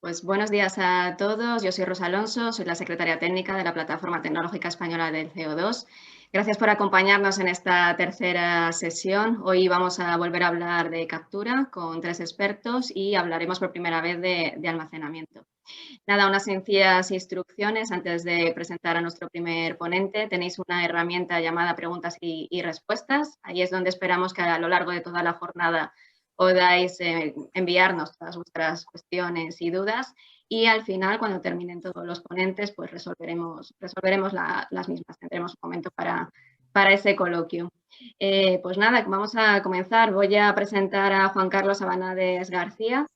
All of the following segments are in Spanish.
Pues buenos días a todos. Yo soy Rosa Alonso, soy la secretaria técnica de la Plataforma Tecnológica Española del CO2. Gracias por acompañarnos en esta tercera sesión. Hoy vamos a volver a hablar de captura con 3 expertos y hablaremos por primera vez de almacenamiento. Nada, unas sencillas instrucciones antes de presentar a nuestro primer ponente. Tenéis una herramienta llamada preguntas y respuestas. Ahí es donde esperamos que a lo largo de toda la jornada podáis enviarnos todas vuestras cuestiones y dudas y al final, cuando terminen todos los ponentes, pues resolveremos las mismas. Tendremos un momento para ese coloquio. Pues nada, vamos a comenzar. Voy a presentar a Juan Carlos Abanades García.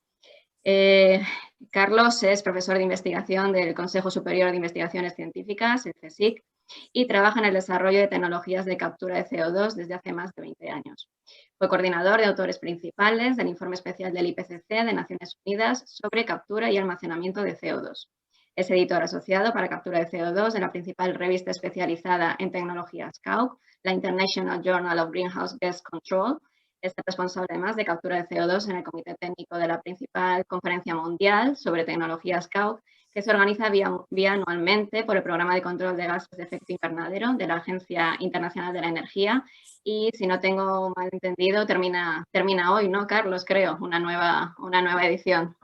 Carlos es profesor de investigación del Consejo Superior de Investigaciones Científicas, el CSIC, y trabaja en el desarrollo de tecnologías de captura de CO2 desde hace más de 20 años. Fue coordinador de autores principales del informe especial del IPCC de Naciones Unidas sobre captura y almacenamiento de CO2. Es editor asociado para captura de CO2 de la principal revista especializada en tecnologías CAUC, la International Journal of Greenhouse Gas Control. Es responsable además de captura de CO2 en el comité técnico de la principal conferencia mundial sobre tecnologías CAUC, que se organiza bianualmente por el Programa de Control de Gases de Efecto Invernadero de la Agencia Internacional de la Energía. Y si no tengo mal entendido, termina hoy, ¿no, Carlos? Creo, una nueva edición.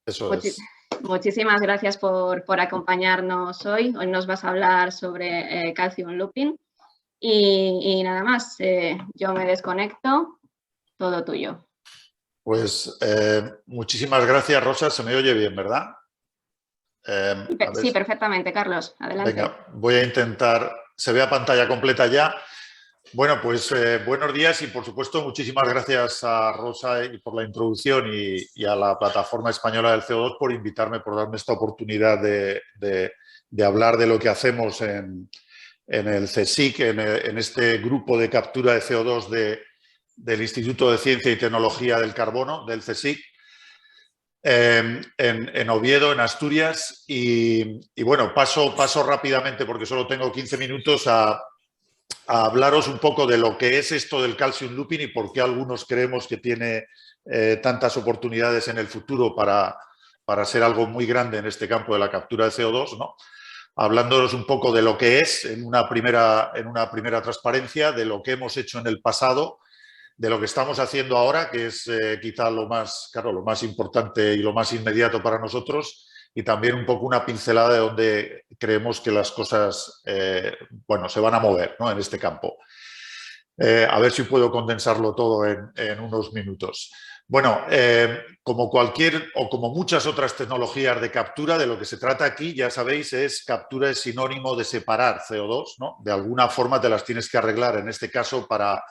Eso es. Muchísimas gracias por acompañarnos hoy. Hoy nos vas a hablar sobre calcium looping. Y nada más, yo me desconecto, todo tuyo. Pues muchísimas gracias, Rosa. Se me oye bien, ¿verdad? Sí, perfectamente, Carlos. Adelante. Venga, voy a intentar... ¿Se ve a pantalla completa ya? Bueno, pues buenos días y, por supuesto, muchísimas gracias a Rosa y por la introducción y a la Plataforma Española del CO2 por invitarme, por darme esta oportunidad de hablar de lo que hacemos en el CSIC, en este grupo de captura de CO2 del Instituto de Ciencia y Tecnología del Carbono, del CSIC, en Oviedo, en Asturias. Y bueno, paso rápidamente, porque solo tengo 15 minutos, a hablaros un poco de lo que es esto del calcium looping y por qué algunos creemos que tiene tantas oportunidades en el futuro para ser algo muy grande en este campo de la captura de CO2, ¿no? Hablándonos un poco de lo que es en una primera transparencia, de lo que hemos hecho en el pasado, de lo que estamos haciendo ahora, que es quizá lo más importante y lo más inmediato para nosotros, y también un poco una pincelada de donde creemos que las cosas se van a mover, ¿no?, en este campo. A ver si puedo condensarlo todo en unos minutos. Bueno, como muchas otras tecnologías de captura, de lo que se trata aquí, ya sabéis, captura es sinónimo de separar CO2, ¿no? De alguna forma te las tienes que arreglar, en este caso, para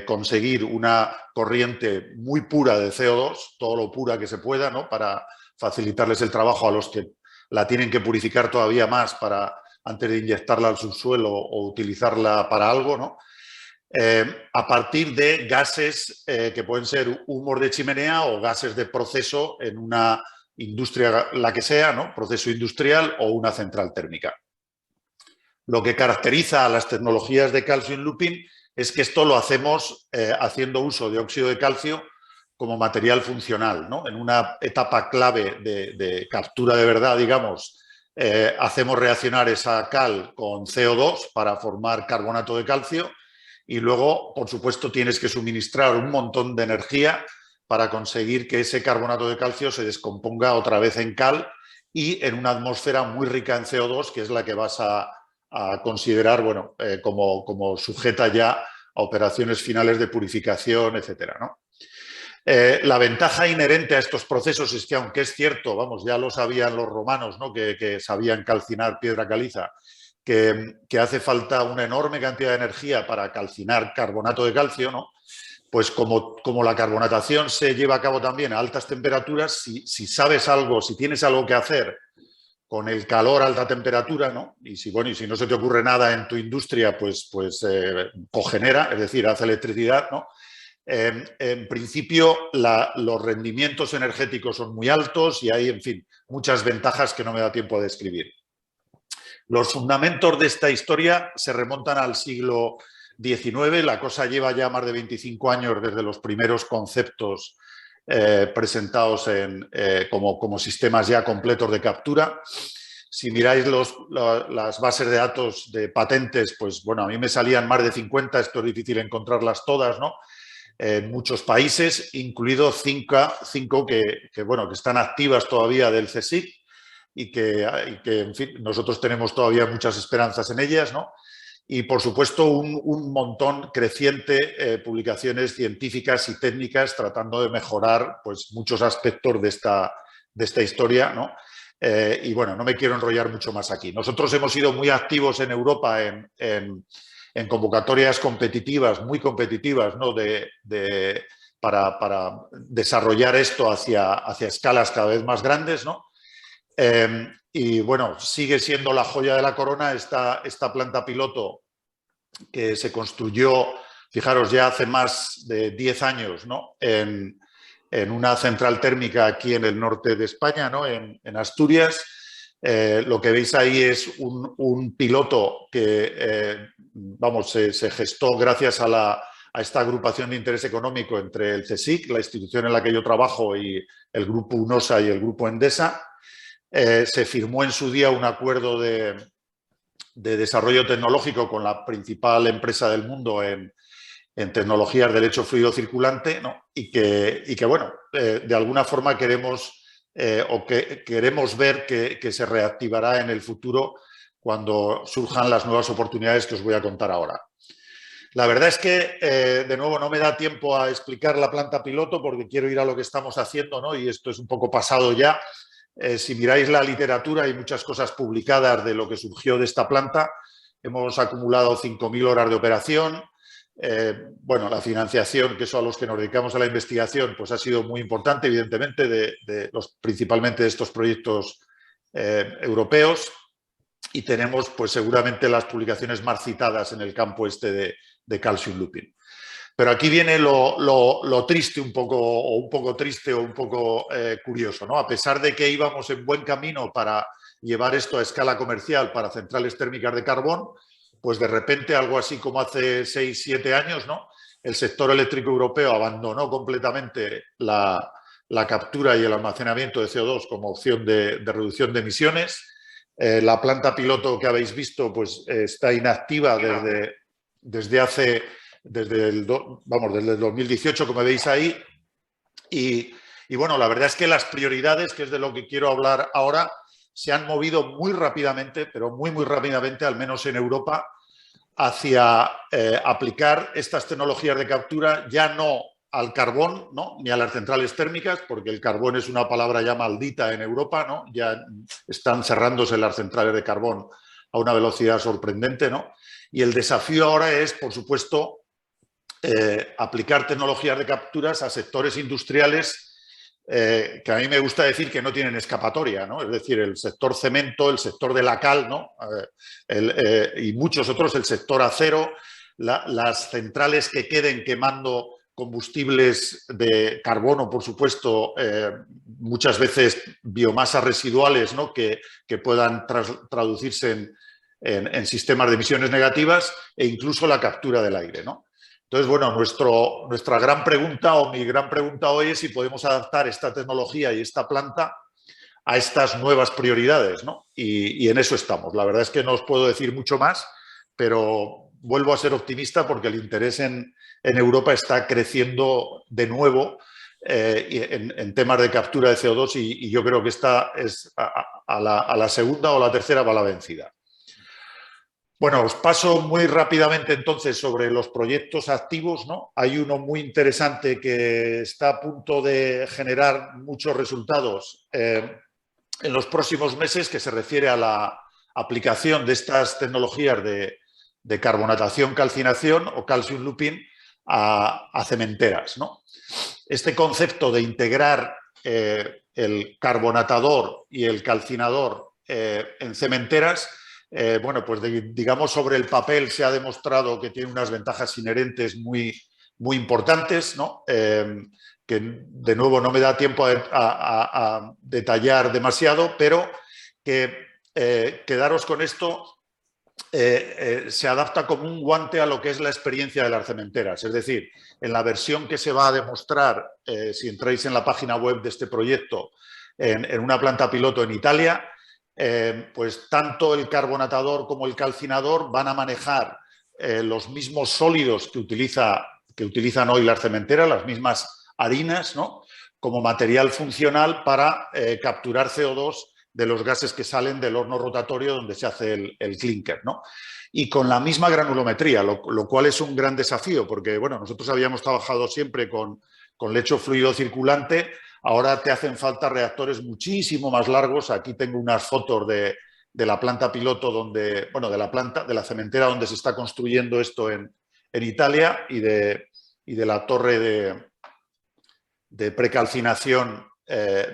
conseguir una corriente muy pura de CO2, todo lo pura que se pueda, ¿no?, para facilitarles el trabajo a los que la tienen que purificar todavía más antes de inyectarla al subsuelo o utilizarla para algo, ¿no? A partir de gases que pueden ser humos de chimenea o gases de proceso en una industria, la que sea, ¿no?, proceso industrial o una central térmica. Lo que caracteriza a las tecnologías de calcium looping es que esto lo hacemos haciendo uso de óxido de calcio como material funcional, ¿no? En una etapa clave de captura de verdad, digamos, hacemos reaccionar esa cal con CO2 para formar carbonato de calcio y luego, por supuesto, tienes que suministrar un montón de energía para conseguir que ese carbonato de calcio se descomponga otra vez en cal y en una atmósfera muy rica en CO2, que es la que vas a considerar, bueno, como sujeta ya a operaciones finales de purificación, etcétera, ¿no? La ventaja inherente a estos procesos es que, aunque es cierto, vamos, ya lo sabían los romanos, ¿no?, que sabían calcinar piedra caliza, que hace falta una enorme cantidad de energía para calcinar carbonato de calcio, ¿no? Pues como la carbonatación se lleva a cabo también a altas temperaturas, si sabes algo, si tienes algo que hacer con el calor a alta temperatura, ¿no?, y si no se te ocurre nada en tu industria, pues cogenera, es decir, hace electricidad, ¿no? En principio, los rendimientos energéticos son muy altos y hay, en fin, muchas ventajas que no me da tiempo de describir. Los fundamentos de esta historia se remontan al siglo XIX. La cosa lleva ya más de 25 años desde los primeros conceptos presentados como sistemas ya completos de captura. Si miráis las bases de datos de patentes, pues bueno, a mí me salían más de 50, esto es difícil encontrarlas todas, ¿no? En muchos países, incluido cinco que están activas todavía del CSIC y que, en fin, nosotros tenemos todavía muchas esperanzas en ellas, ¿no? Y, por supuesto, un montón creciente publicaciones científicas y técnicas tratando de mejorar pues, muchos aspectos de esta historia, ¿no? Y, bueno, no me quiero enrollar mucho más aquí. Nosotros hemos sido muy activos en Europa en convocatorias competitivas, muy competitivas, ¿no? Para desarrollar esto hacia escalas cada vez más grandes, ¿no? Y bueno, sigue siendo la joya de la corona esta planta piloto que se construyó, fijaros, ya hace más de 10 años, ¿no? En una central térmica aquí en el norte de España, ¿no? En Asturias. Lo que veis ahí es un piloto que, se gestó gracias a esta agrupación de interés económico entre el CSIC, la institución en la que yo trabajo, y el grupo UNOSA y el grupo Endesa. Se firmó en su día un acuerdo de desarrollo tecnológico con la principal empresa del mundo en tecnologías del lecho fluido circulante, ¿no? y que bueno, de alguna forma queremos ver que se reactivará en el futuro cuando surjan las nuevas oportunidades que os voy a contar ahora. La verdad es que, de nuevo, no me da tiempo a explicar la planta piloto porque quiero ir a lo que estamos haciendo, ¿no? Y esto es un poco pasado ya. Si miráis la literatura, hay muchas cosas publicadas de lo que surgió de esta planta. Hemos acumulado 5.000 horas de operación. Bueno, la financiación, que eso a los que nos dedicamos a la investigación, pues ha sido muy importante, evidentemente, principalmente de estos proyectos europeos. Y tenemos, pues seguramente, las publicaciones más citadas en el campo este de calcium looping. Pero aquí viene lo triste un poco triste o un poco curioso, ¿no? A pesar de que íbamos en buen camino para llevar esto a escala comercial para centrales térmicas de carbón, pues de repente, algo así como hace 6, 7 años, ¿no? El sector eléctrico europeo abandonó completamente la captura y el almacenamiento de CO2 como opción de reducción de emisiones. La planta piloto que habéis visto pues, está inactiva desde el 2018, como veis ahí. Y bueno, la verdad es que las prioridades, que es de lo que quiero hablar ahora, se han movido muy rápidamente, pero muy rápidamente, al menos en Europa, hacia aplicar estas tecnologías de captura ya no al carbón, ¿no? Ni a las centrales térmicas, porque el carbón es una palabra ya maldita en Europa, ¿no? Ya están cerrándose las centrales de carbón a una velocidad sorprendente, ¿no? Y el desafío ahora es, por supuesto, aplicar tecnologías de capturas a sectores industriales que a mí me gusta decir que no tienen escapatoria, ¿no? Es decir, el sector cemento, el sector de la cal, ¿no? Y muchos otros, el sector acero, las centrales que queden quemando combustibles de carbono, por supuesto, muchas veces biomasas residuales, ¿no? que puedan traducirse en sistemas de emisiones negativas, e incluso la captura del aire, ¿no? Entonces, bueno, nuestra gran pregunta, o mi gran pregunta hoy, es si podemos adaptar esta tecnología y esta planta a estas nuevas prioridades, ¿no? Y en eso estamos. La verdad es que no os puedo decir mucho más, pero vuelvo a ser optimista porque el interés en Europa está creciendo de nuevo en temas de captura de CO2 y yo creo que esta es a la segunda o la tercera va la vencida. Bueno, os paso muy rápidamente entonces sobre los proyectos activos, ¿no? Hay uno muy interesante que está a punto de generar muchos resultados en los próximos meses, que se refiere a la aplicación de estas tecnologías de carbonatación, calcinación o calcium looping a cementeras, ¿no? Este concepto de integrar el carbonatador y el calcinador en cementeras, bueno, pues digamos, sobre el papel se ha demostrado que tiene unas ventajas inherentes muy importantes, ¿no? Que de nuevo no me da tiempo a detallar demasiado, pero que quedaros con esto, se adapta como un guante a lo que es la experiencia de las cementeras. Es decir, en la versión que se va a demostrar, si entráis en la página web de este proyecto, en una planta piloto en Italia, pues tanto el carbonatador como el calcinador van a manejar los mismos sólidos que utilizan hoy las cementeras, las mismas harinas, ¿no?, como material funcional para capturar CO2 de los gases que salen del horno rotatorio donde se hace el clinker, ¿no? Y con la misma granulometría, lo cual es un gran desafío, porque bueno, nosotros habíamos trabajado siempre con lecho fluido circulante, ahora te hacen falta reactores muchísimo más largos. Aquí tengo unas fotos de la planta piloto donde, bueno, de la cementera donde se está construyendo esto en Italia, y de la torre de precalcinación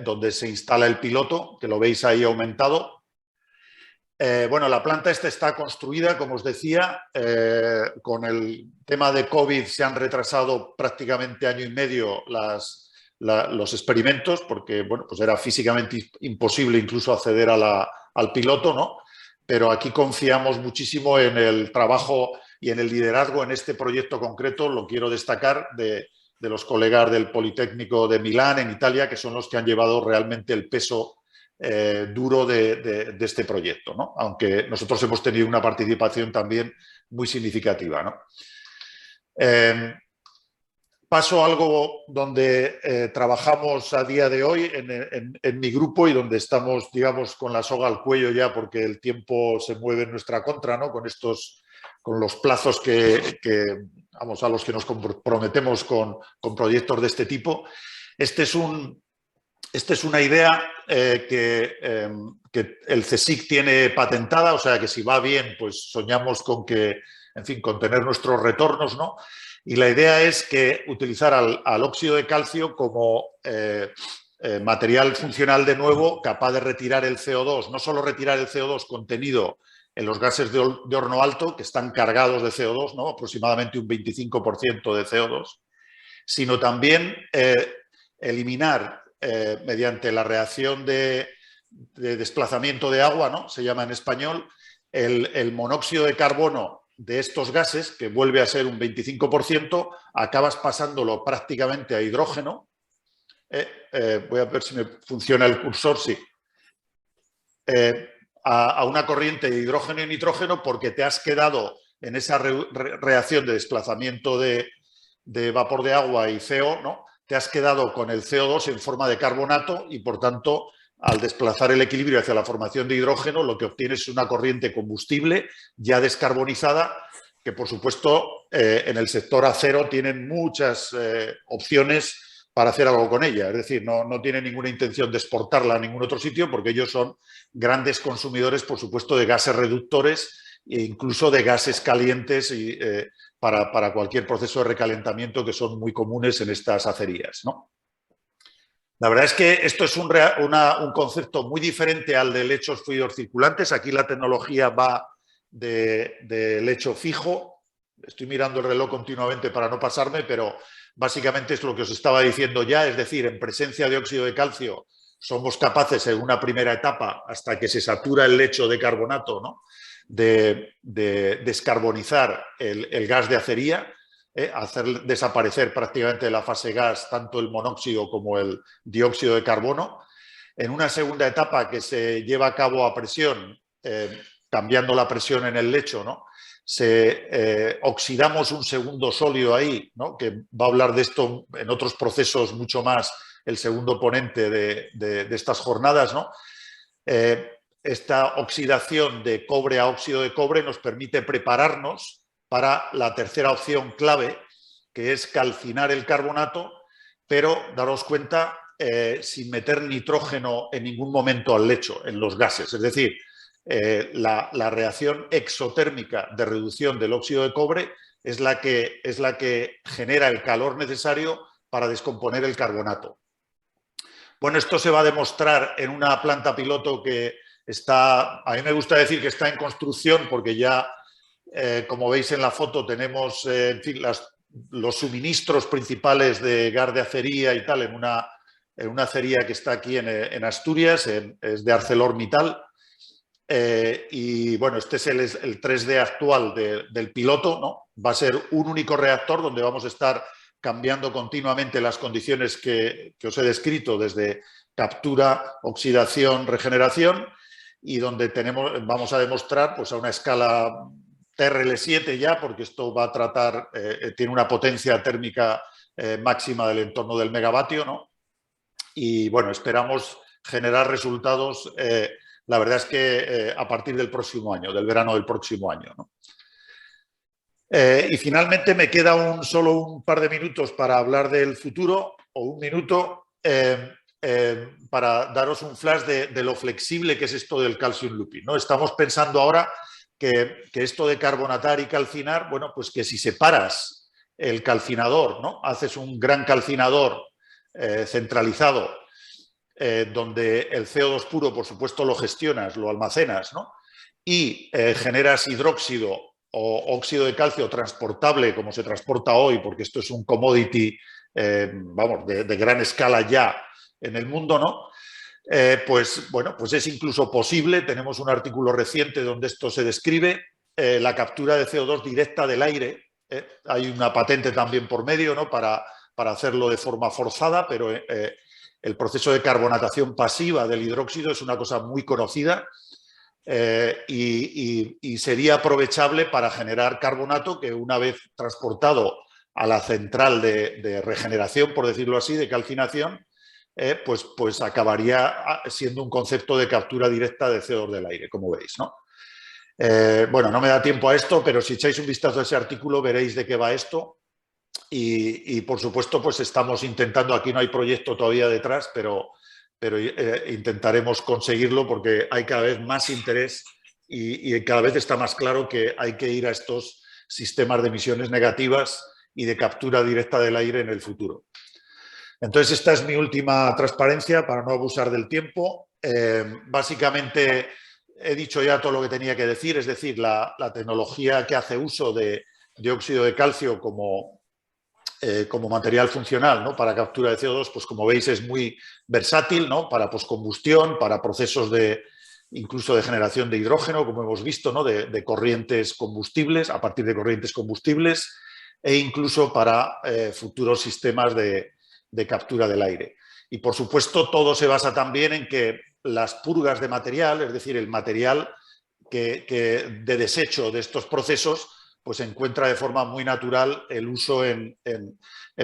donde se instala el piloto, que lo veis ahí aumentado. Bueno, la planta esta está construida, como os decía, con el tema de COVID se han retrasado prácticamente año y medio los experimentos, porque bueno, pues era físicamente imposible incluso acceder al piloto, ¿no? Pero aquí confiamos muchísimo en el trabajo y en el liderazgo en este proyecto concreto. Lo quiero destacar de los colegas del Politécnico de Milán, en Italia, que son los que han llevado realmente el peso duro de este proyecto, ¿no? Aunque nosotros hemos tenido una participación también muy significativa, ¿no? Paso a algo donde trabajamos a día de hoy en mi grupo, y donde estamos, digamos, con la soga al cuello ya, porque el tiempo se mueve en nuestra contra, ¿no?, con los plazos vamos, a los que nos comprometemos con proyectos de este tipo. Esta es una idea que el CSIC tiene patentada, o sea que si va bien, pues soñamos con que, en fin, con tener nuestros retornos, ¿no? Y la idea es que utilizar al óxido de calcio como material funcional de nuevo, capaz de retirar el CO2, no solo retirar el CO2 contenido en los gases de horno alto, que están cargados de CO2, ¿no?, aproximadamente un 25% de CO2, sino también eliminar mediante la reacción de desplazamiento de agua, ¿no?, se llama en español, el monóxido de carbono de estos gases, que vuelve a ser un 25%, acabas pasándolo prácticamente a hidrógeno. Voy a ver si me funciona el cursor, sí. A una corriente de hidrógeno y nitrógeno, porque te has quedado en esa reacción de desplazamiento de vapor de agua y CO, ¿no?, te has quedado con el CO2 en forma de carbonato, y por tanto, al desplazar el equilibrio hacia la formación de hidrógeno, lo que obtienes es una corriente combustible ya descarbonizada, que por supuesto en el sector acero tienen muchas opciones para hacer algo con ella. Es decir, no tienen ninguna intención de exportarla a ningún otro sitio, porque ellos son grandes consumidores, por supuesto, de gases reductores e incluso de gases calientes para cualquier proceso de recalentamiento, que son muy comunes en estas acerías, ¿no? La verdad es que esto es un concepto muy diferente al de lechos fluidos circulantes. Aquí la tecnología va de lecho fijo. Estoy mirando el reloj continuamente para no pasarme, pero básicamente es lo que os estaba diciendo ya. Es decir, en presencia de óxido de calcio somos capaces en una primera etapa, hasta que se satura el lecho de carbonato, ¿no?, de descarbonizar el gas de acería, hacer desaparecer prácticamente de la fase gas tanto el monóxido como el dióxido de carbono. En una segunda etapa, que se lleva a cabo a presión, cambiando la presión en el lecho, ¿no?, oxidamos un segundo sólido ahí, ¿no?, que va a hablar de esto en otros procesos mucho más el segundo ponente de estas jornadas, ¿no? Esta oxidación de cobre a óxido de cobre nos permite prepararnos para la tercera opción clave, que es calcinar el carbonato, pero daros cuenta, sin meter nitrógeno en ningún momento al lecho, en los gases. Es decir, la reacción exotérmica de reducción del óxido de cobre es la que genera el calor necesario para descomponer el carbonato. Bueno, esto se va a demostrar en una planta piloto que está, a mí me gusta decir que está en construcción, porque ya, como veis en la foto, tenemos en fin, los suministros principales de gas de acería y tal en una acería que está aquí en Asturias, es de ArcelorMittal. y bueno, este es el 3D actual del piloto, ¿no? Va a ser un único reactor donde vamos a estar cambiando continuamente las condiciones que os he descrito, desde captura, oxidación, regeneración, y donde vamos a demostrar pues, a una escala TRL7 ya, porque esto va a tratar, tiene una potencia térmica máxima del entorno del megavatio, ¿no? Y bueno, esperamos generar resultados, la verdad es que a partir del próximo año, del verano del próximo año, ¿no? Y finalmente me queda solo un par de minutos para hablar del futuro, o un minuto, para daros un flash de lo flexible que es esto del calcium looping, ¿no? Estamos pensando ahora que esto de carbonatar y calcinar, bueno, pues que si separas el calcinador, ¿no? Haces un gran calcinador centralizado, donde el CO2 puro, por supuesto, lo gestionas, lo almacenas, ¿no? Y generas hidróxido o óxido de calcio transportable, como se transporta hoy, porque esto es un commodity, vamos, de gran escala ya en el mundo, ¿no? Pues bueno, pues es incluso posible, tenemos un artículo reciente donde esto se describe, la captura de CO2 directa del aire, hay una patente también por medio, ¿no? Para hacerlo de forma forzada, pero el proceso de carbonatación pasiva del hidróxido es una cosa muy conocida, y sería aprovechable para generar carbonato que, una vez transportado a la central de regeneración, por decirlo así, de calcinación, pues acabaría siendo un concepto de captura directa de CO2 del aire, como veis, ¿no? Bueno, no me da tiempo a esto, pero si echáis un vistazo a ese artículo veréis de qué va esto. Y por supuesto, pues estamos intentando, aquí no hay proyecto todavía detrás, pero intentaremos conseguirlo porque hay cada vez más interés y cada vez está más claro que hay que ir a estos sistemas de emisiones negativas y de captura directa del aire en el futuro. Entonces, esta es mi última transparencia para no abusar del tiempo. Básicamente, he dicho ya todo lo que tenía que decir, es decir, la tecnología que hace uso de dióxido de calcio como material funcional, ¿no? Para captura de CO2, pues como veis es muy versátil, ¿no? Para poscombustión, para procesos incluso de generación de hidrógeno, como hemos visto, ¿no? De corrientes combustibles, a partir de corrientes combustibles, e incluso para futuros sistemas de captura del aire. Y por supuesto todo se basa también en que las purgas de material, es decir, el material de desecho de estos procesos, pues encuentra de forma muy natural el uso en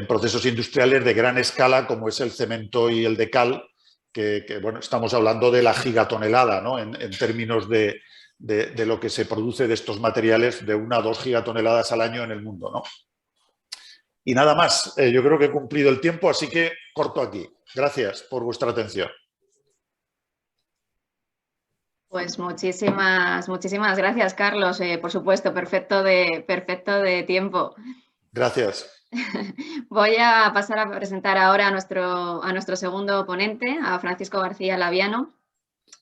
procesos industriales de gran escala, como es el cemento y el de cal, que bueno, estamos hablando de la gigatonelada, ¿no? En términos de lo que se produce de estos materiales, de 1 a 2 gigatoneladas al año en el mundo, ¿no? Y nada más, yo creo que he cumplido el tiempo, así que corto aquí. Gracias por vuestra atención. Pues muchísimas gracias, Carlos. Por supuesto, perfecto de tiempo. Gracias. Voy a pasar a presentar ahora a nuestro segundo ponente, a Francisco García Laviano.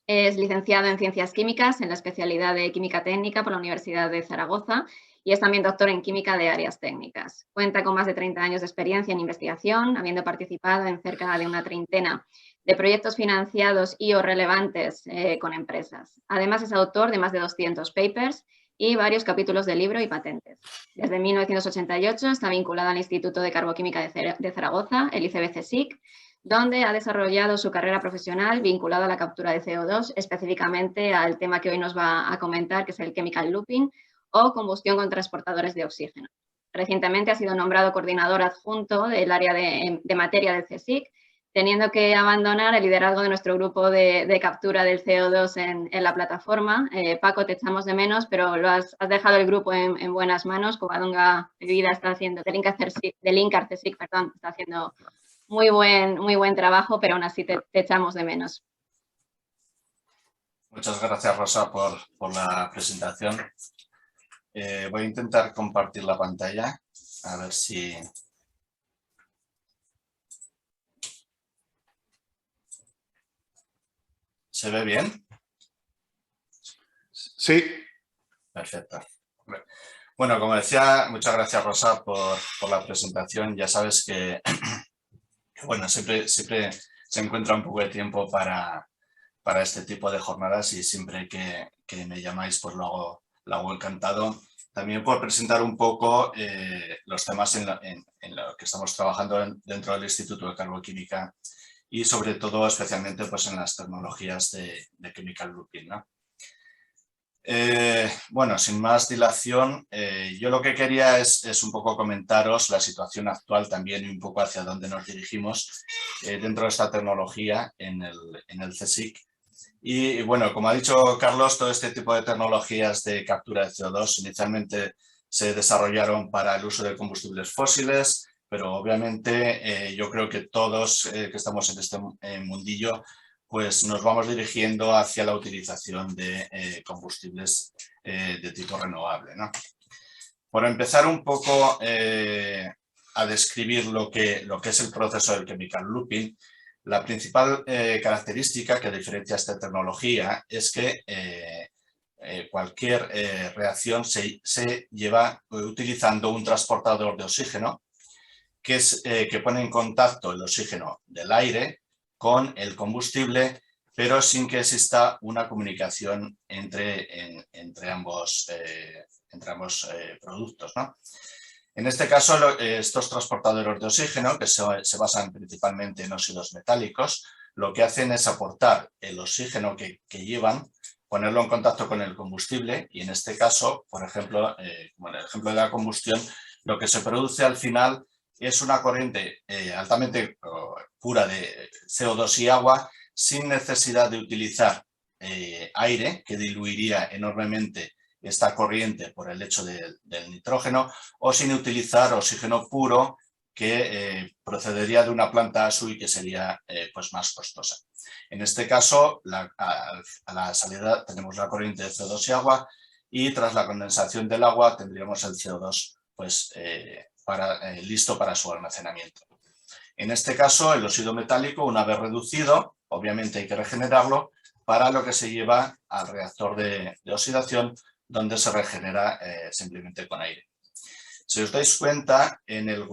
Es licenciado en Ciencias Químicas en la especialidad de Química Técnica por la Universidad de Zaragoza y es también doctor en Química de Áreas Técnicas. Cuenta con más de 30 años de experiencia en investigación, habiendo participado en cerca de una treintena de proyectos financiados y o relevantes con empresas. Además, es autor de más de 200 papers y varios capítulos de libro y patentes. Desde 1988 está vinculado al Instituto de Carboquímica de Zaragoza, el ICB-CSIC, donde ha desarrollado su carrera profesional vinculada a la captura de CO2, específicamente al tema que hoy nos va a comentar, que es el chemical looping o combustión con transportadores de oxígeno. Recientemente ha sido nombrado coordinador adjunto del área de materia del CSIC, teniendo que abandonar el liderazgo de nuestro grupo de captura del CO2 en la plataforma. Paco, te echamos de menos, pero has dejado el grupo en buenas manos. Covadonga Bebida está haciendo, del Incar CSIC, perdón, está haciendo muy buen trabajo, pero aún así te echamos de menos. Muchas gracias, Rosa, por la presentación. Voy a intentar compartir la pantalla, a ver si... ¿Se ve bien? Sí. Perfecto. Bueno, como decía, muchas gracias, Rosa, por la presentación. Ya sabes que bueno, siempre se encuentra un poco de tiempo para para este tipo de jornadas y siempre que me llamáis pues lo hago encantado. También por presentar un poco los temas en lo que estamos trabajando dentro del Instituto de Carboquímica y sobre todo especialmente pues en las tecnologías de chemical looping, ¿no? Bueno, sin más dilación, yo lo que quería es un poco comentaros la situación actual también y un poco hacia dónde nos dirigimos dentro de esta tecnología en el CSIC. Y bueno, como ha dicho Carlos, todo este tipo de tecnologías de captura de CO2 inicialmente se desarrollaron para el uso de combustibles fósiles, pero obviamente yo creo que todos que estamos en este mundillo pues nos vamos dirigiendo hacia la utilización de combustibles de tipo renovable, ¿no? Por empezar un poco a describir lo que es el proceso del chemical looping, la principal característica que diferencia esta tecnología es que cualquier reacción se lleva utilizando un transportador de oxígeno que pone en contacto el oxígeno del aire con el combustible, pero sin que exista una comunicación entre ambos productos, ¿no? En este caso, estos transportadores de oxígeno, que se basan principalmente en óxidos metálicos, lo que hacen es aportar el oxígeno que llevan, ponerlo en contacto con el combustible y en este caso, por ejemplo, como en el ejemplo de la combustión, lo que se produce al final es una corriente altamente pura de CO2 y agua sin necesidad de utilizar aire, que diluiría enormemente esta corriente por el hecho del nitrógeno, o sin utilizar oxígeno puro que procedería de una planta ASU y que sería pues más costosa. En este caso, a la salida tenemos la corriente de CO2 y agua y tras la condensación del agua tendríamos el CO2 pues, listo para su almacenamiento. En este caso, el óxido metálico, una vez reducido, obviamente hay que regenerarlo para lo que se lleva al reactor de oxidación, donde se regenera simplemente con aire. Si os dais cuenta, en el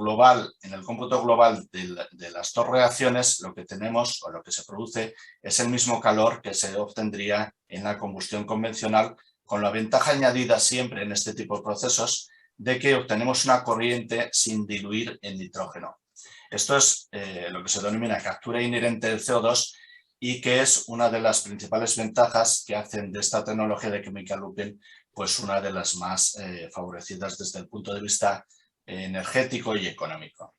cómputo global de las dos reacciones, lo que tenemos o lo que se produce es el mismo calor que se obtendría en la combustión convencional, con la ventaja añadida siempre en este tipo de procesos de que obtenemos una corriente sin diluir el nitrógeno. Esto es lo que se denomina captura inherente del CO2 y que es una de las principales ventajas que hacen de esta tecnología de chemical looping pues una de las más favorecidas desde el punto de vista energético y económico.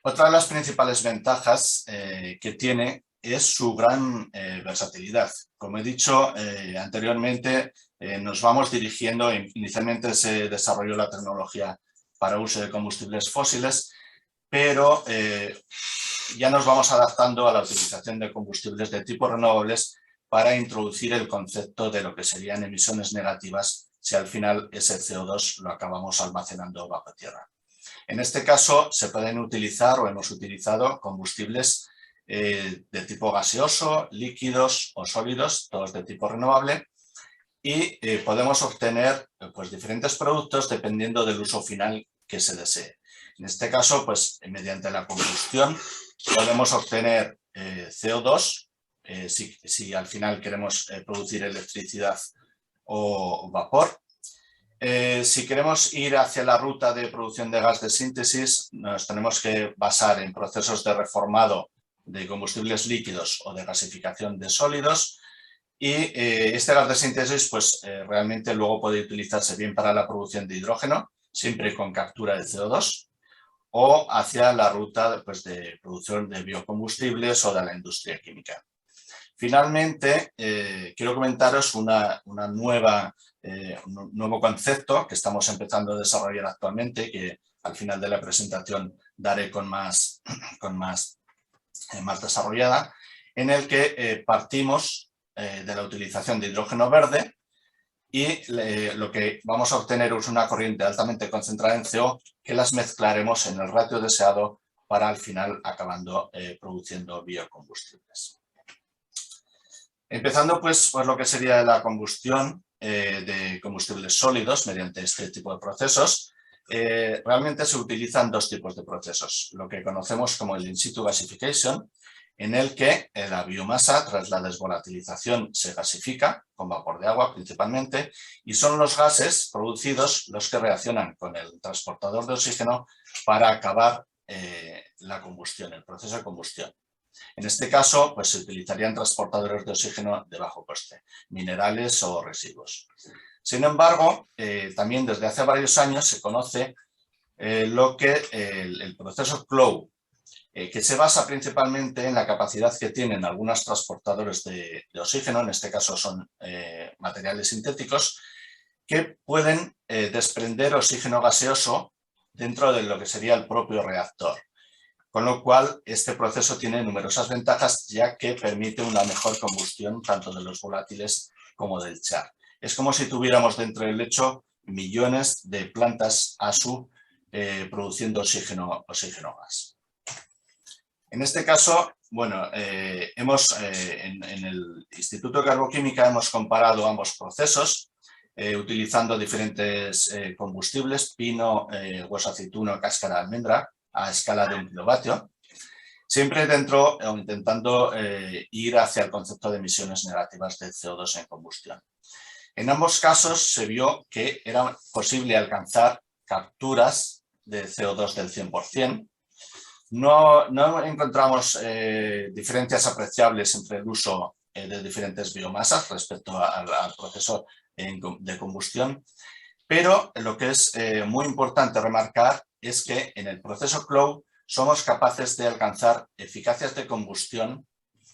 Otra de las principales ventajas que tiene es su gran versatilidad. Como he dicho anteriormente, nos vamos dirigiendo, inicialmente se desarrolló la tecnología para uso de combustibles fósiles, pero ya nos vamos adaptando a la utilización de combustibles de tipo renovables para introducir el concepto de lo que serían emisiones negativas si al final ese CO2 lo acabamos almacenando bajo tierra. En este caso se pueden utilizar o hemos utilizado combustibles de tipo gaseoso, líquidos o sólidos, todos de tipo renovable, y podemos obtener pues, diferentes productos dependiendo del uso final que se desee. En este caso, pues mediante la combustión podemos obtener CO2, si al final queremos producir electricidad o vapor. Si queremos ir hacia la ruta de producción de gas de síntesis, nos tenemos que basar en procesos de reformado de combustibles líquidos o de gasificación de sólidos. Y este gas de síntesis pues, realmente luego puede utilizarse bien para la producción de hidrógeno, siempre con captura de CO2, o hacia la ruta pues, de producción de biocombustibles o de la industria química. Finalmente, quiero comentaros un nuevo concepto que estamos empezando a desarrollar actualmente, que al final de la presentación daré con más desarrollada, en el que partimos de la utilización de hidrógeno verde y lo que vamos a obtener es una corriente altamente concentrada en CO que las mezclaremos en el ratio deseado para al final acabando produciendo biocombustibles. Empezando pues por lo que sería la combustión de combustibles sólidos mediante este tipo de procesos, realmente se utilizan dos tipos de procesos. Lo que conocemos como el in situ gasification, en el que la biomasa, tras la desvolatilización, se gasifica con vapor de agua principalmente, y son los gases producidos los que reaccionan con el transportador de oxígeno para acabar la combustión, el proceso de combustión. En este caso, pues se utilizarían transportadores de oxígeno de bajo coste, minerales o residuos. Sin embargo, también desde hace varios años se conoce lo que el proceso CLOU, que se basa principalmente en la capacidad que tienen algunos transportadores de oxígeno, en este caso son materiales sintéticos, que pueden desprender oxígeno gaseoso dentro de lo que sería el propio reactor. Con lo cual, este proceso tiene numerosas ventajas, ya que permite una mejor combustión tanto de los volátiles como del char. Es como si tuviéramos dentro del lecho millones de plantas ASU produciendo oxígeno gas. En este caso, bueno, en el Instituto de Carboquímica hemos comparado ambos procesos utilizando diferentes combustibles, pino, hueso aceituno, cáscara de almendra, a escala de 1 kilovatio, siempre dentro o intentando ir hacia el concepto de emisiones negativas de CO2 en combustión. En ambos casos se vio que era posible alcanzar capturas de CO2 del 100%. No encontramos diferencias apreciables entre el uso de diferentes biomasas respecto al proceso de combustión, pero lo que es muy importante remarcar es que en el proceso CLOU somos capaces de alcanzar eficacias de combustión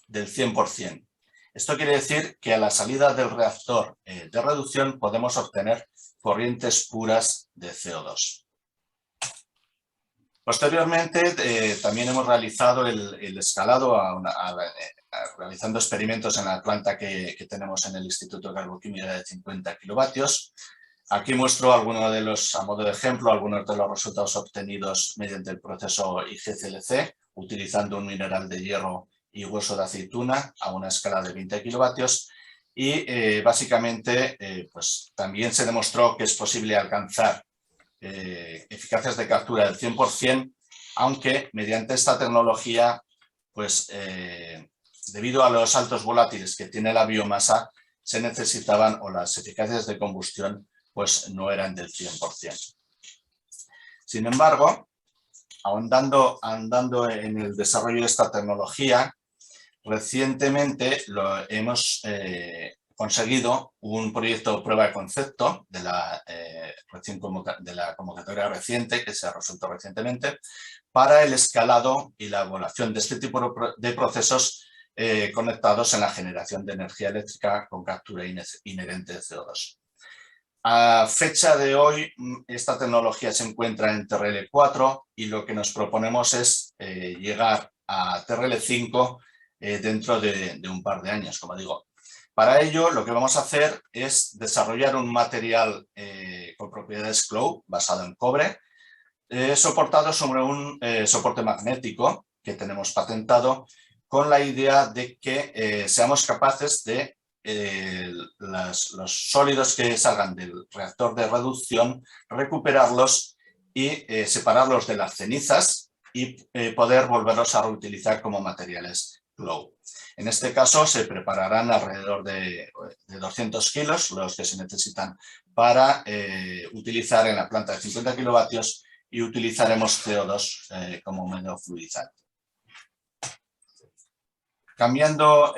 del 100%. Esto quiere decir que a la salida del reactor de reducción podemos obtener corrientes puras de CO2. Posteriormente, también hemos realizado el escalado realizando experimentos en la planta que tenemos en el Instituto de Carboquímica de 50 kilovatios. Aquí muestro algunos de los, a modo de ejemplo, algunos de los resultados obtenidos mediante el proceso IGCLC, utilizando un mineral de hierro y hueso de aceituna a una escala de 20 kilovatios. Y básicamente, pues también se demostró que es posible alcanzar eficacias de captura del 100%, aunque mediante esta tecnología, pues debido a los altos volátiles que tiene la biomasa, se necesitaban, o las eficacias de combustión, pues no eran del 100%. Sin embargo, andando en el desarrollo de esta tecnología, recientemente hemos conseguido un proyecto de prueba de concepto de la convocatoria reciente, que se ha resuelto recientemente, para el escalado y la evaluación de este tipo de procesos conectados en la generación de energía eléctrica con captura inherente de CO2. A fecha de hoy, esta tecnología se encuentra en TRL4 y lo que nos proponemos es llegar a TRL5 dentro de un par de años, como digo. Para ello, lo que vamos a hacer es desarrollar un material con propiedades CLOU basado en cobre, soportado sobre un soporte magnético que tenemos patentado, con la idea de que seamos capaces de los sólidos que salgan del reactor de reducción, recuperarlos y separarlos de las cenizas y poder volverlos a reutilizar como materiales CLOU. En este caso se prepararán alrededor de 200 kilos, los que se necesitan para utilizar en la planta de 50 kilovatios, y utilizaremos CO2 como medio fluidizante. Cambiando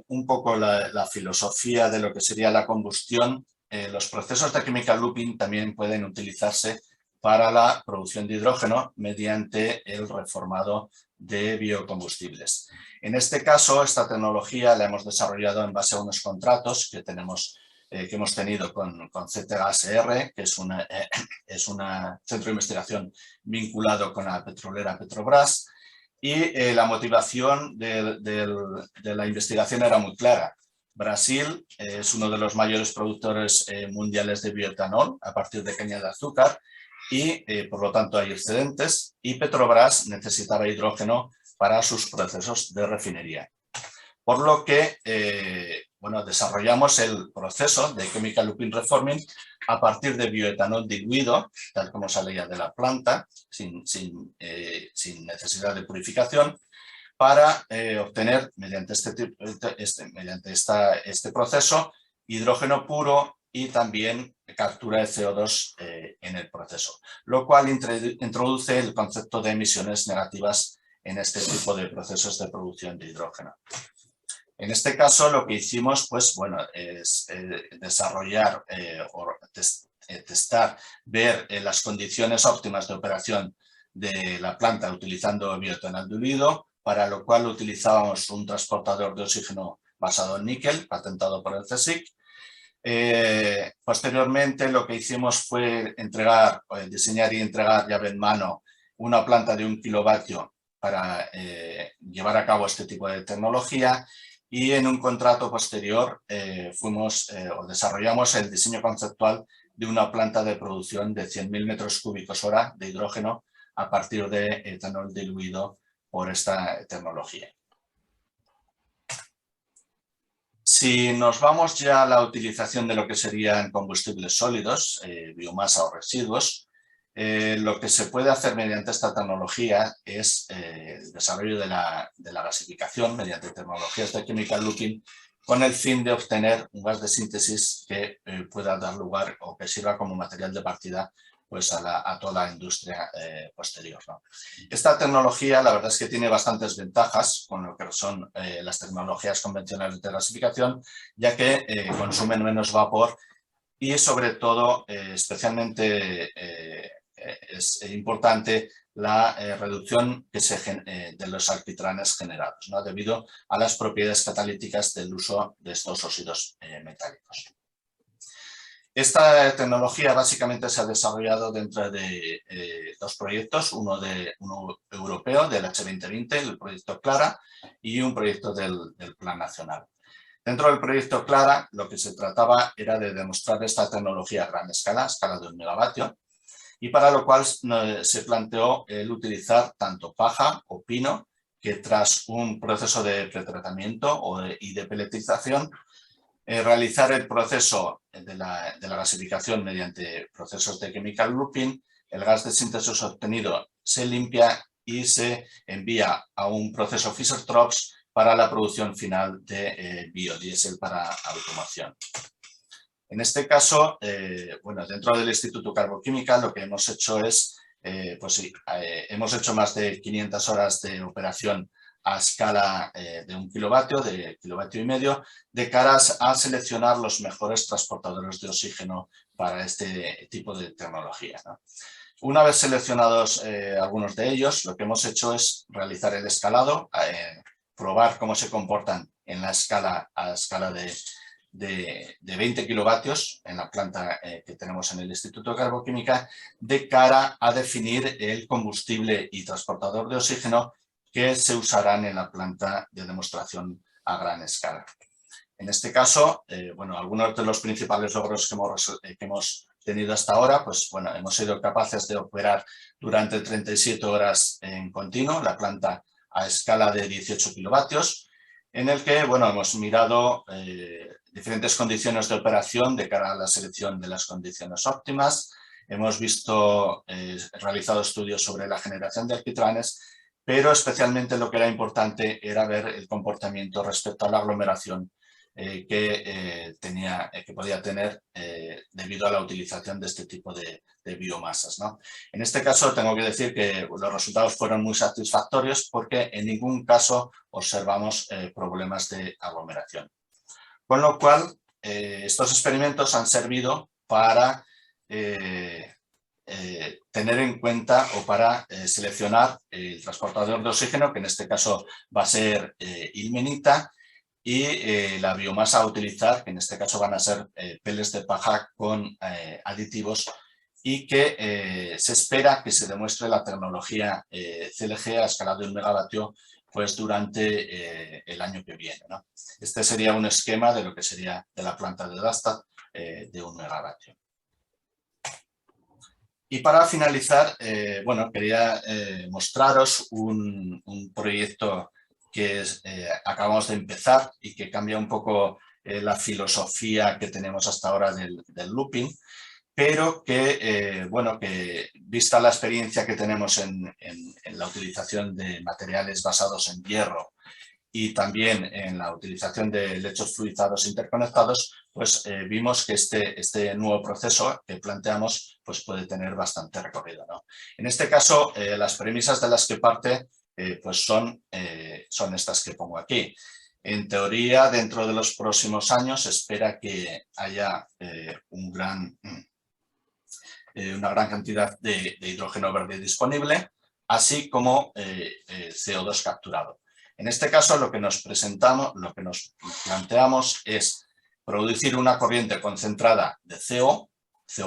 un poco la filosofía de lo que sería la combustión, los procesos de chemical looping también pueden utilizarse para la producción de hidrógeno mediante el reformado de biocombustibles. En este caso, esta tecnología la hemos desarrollado en base a unos contratos que hemos tenido con CTGAS-R, que es un centro de investigación vinculado con la petrolera Petrobras, y la motivación de la investigación era muy clara. Brasil es uno de los mayores productores mundiales de bioetanol a partir de caña de azúcar y por lo tanto hay excedentes, y Petrobras necesitaba hidrógeno para sus procesos de refinería. Por lo que bueno, desarrollamos el proceso de Chemical Looping Reforming a partir de bioetanol diluido, tal como salía de la planta, sin necesidad de purificación, para obtener mediante este proceso hidrógeno puro y también captura de CO2 en el proceso, lo cual introduce el concepto de emisiones negativas en este tipo de procesos de producción de hidrógeno. En este caso lo que hicimos pues, bueno, es desarrollar o testar, ver las condiciones óptimas de operación de la planta utilizando bioetanol diluido, para lo cual utilizábamos un transportador de oxígeno basado en níquel, patentado por el CSIC. Posteriormente lo que hicimos fue diseñar y entregar llave en mano una planta de 1 kilovatio para llevar a cabo este tipo de tecnología, y en un contrato posterior desarrollamos el diseño conceptual de una planta de producción de 100.000 metros cúbicos hora de hidrógeno a partir de etanol diluido por esta tecnología. Si nos vamos ya a la utilización de lo que serían combustibles sólidos, biomasa o residuos, lo que se puede hacer mediante esta tecnología es el desarrollo de la gasificación mediante tecnologías de chemical looping, con el fin de obtener un gas de síntesis que pueda dar lugar o que sirva como material de partida pues, a toda la industria posterior, ¿no? Esta tecnología la verdad es que tiene bastantes ventajas con lo que son las tecnologías convencionales de gasificación, ya que consumen menos vapor y sobre todo, especialmente es importante la reducción de los alquitranes generados, ¿no? Debido a las propiedades catalíticas del uso de estos óxidos metálicos. Esta tecnología básicamente se ha desarrollado dentro de dos proyectos, uno europeo del H2020, el proyecto Clara, y un proyecto del Plan Nacional. Dentro del proyecto Clara lo que se trataba era de demostrar esta tecnología a gran escala, de 1 megavatio, y para lo cual se planteó el utilizar tanto paja o pino, que tras un proceso de pretratamiento y de peletización, realizar el proceso de la gasificación mediante procesos de chemical looping. El gas de síntesis obtenido se limpia y se envía a un proceso Fischer-Tropsch para la producción final de biodiesel para automoción. En este caso, bueno, dentro del Instituto Carboquímica lo que hemos hecho es, hemos hecho más de 500 horas de operación a escala de 1 kilovatio, de kilovatio y medio, de cara a seleccionar los mejores transportadores de oxígeno para este tipo de tecnología, ¿no? Una vez seleccionados algunos de ellos, lo que hemos hecho es realizar el escalado, probar cómo se comportan en la escala de 20 kilovatios en la planta que tenemos en el Instituto de Carboquímica, de cara a definir el combustible y transportador de oxígeno que se usarán en la planta de demostración a gran escala. En este caso, bueno, algunos de los principales logros que hemos tenido hasta ahora, pues bueno, hemos sido capaces de operar durante 37 horas en continuo la planta a escala de 18 kilovatios, en el que, bueno, hemos mirado diferentes condiciones de operación de cara a la selección de las condiciones óptimas. Hemos realizado estudios sobre la generación de alquitranes, pero especialmente lo que era importante era ver el comportamiento respecto a la aglomeración que podía tener debido a la utilización de este tipo de biomasas, ¿no? En este caso tengo que decir que los resultados fueron muy satisfactorios porque en ningún caso observamos problemas de aglomeración. Con lo cual, estos experimentos han servido para tener en cuenta o para seleccionar el transportador de oxígeno, que en este caso va a ser ilmenita, y la biomasa a utilizar, que en este caso van a ser peles de paja con aditivos, y que se espera que se demuestre la tecnología CLG a escala de 1 megavatio pues durante el año que viene, ¿no? Este sería un esquema de lo que sería de la planta de Dastat de 1 megavatio. Y para finalizar, bueno, quería mostraros un proyecto que acabamos de empezar y que cambia un poco la filosofía que tenemos hasta ahora del looping, pero que, bueno, que vista la experiencia que tenemos en la utilización de materiales basados en hierro y también en la utilización de lechos fluidizados interconectados, pues vimos que este nuevo proceso que planteamos pues puede tener bastante recorrido, ¿no? En este caso, las premisas de las que parte pues son estas que pongo aquí. En teoría, dentro de los próximos años, se espera que haya una gran cantidad de hidrógeno verde disponible, así como CO2 capturado. En este caso, lo que nos planteamos es producir una corriente concentrada de CO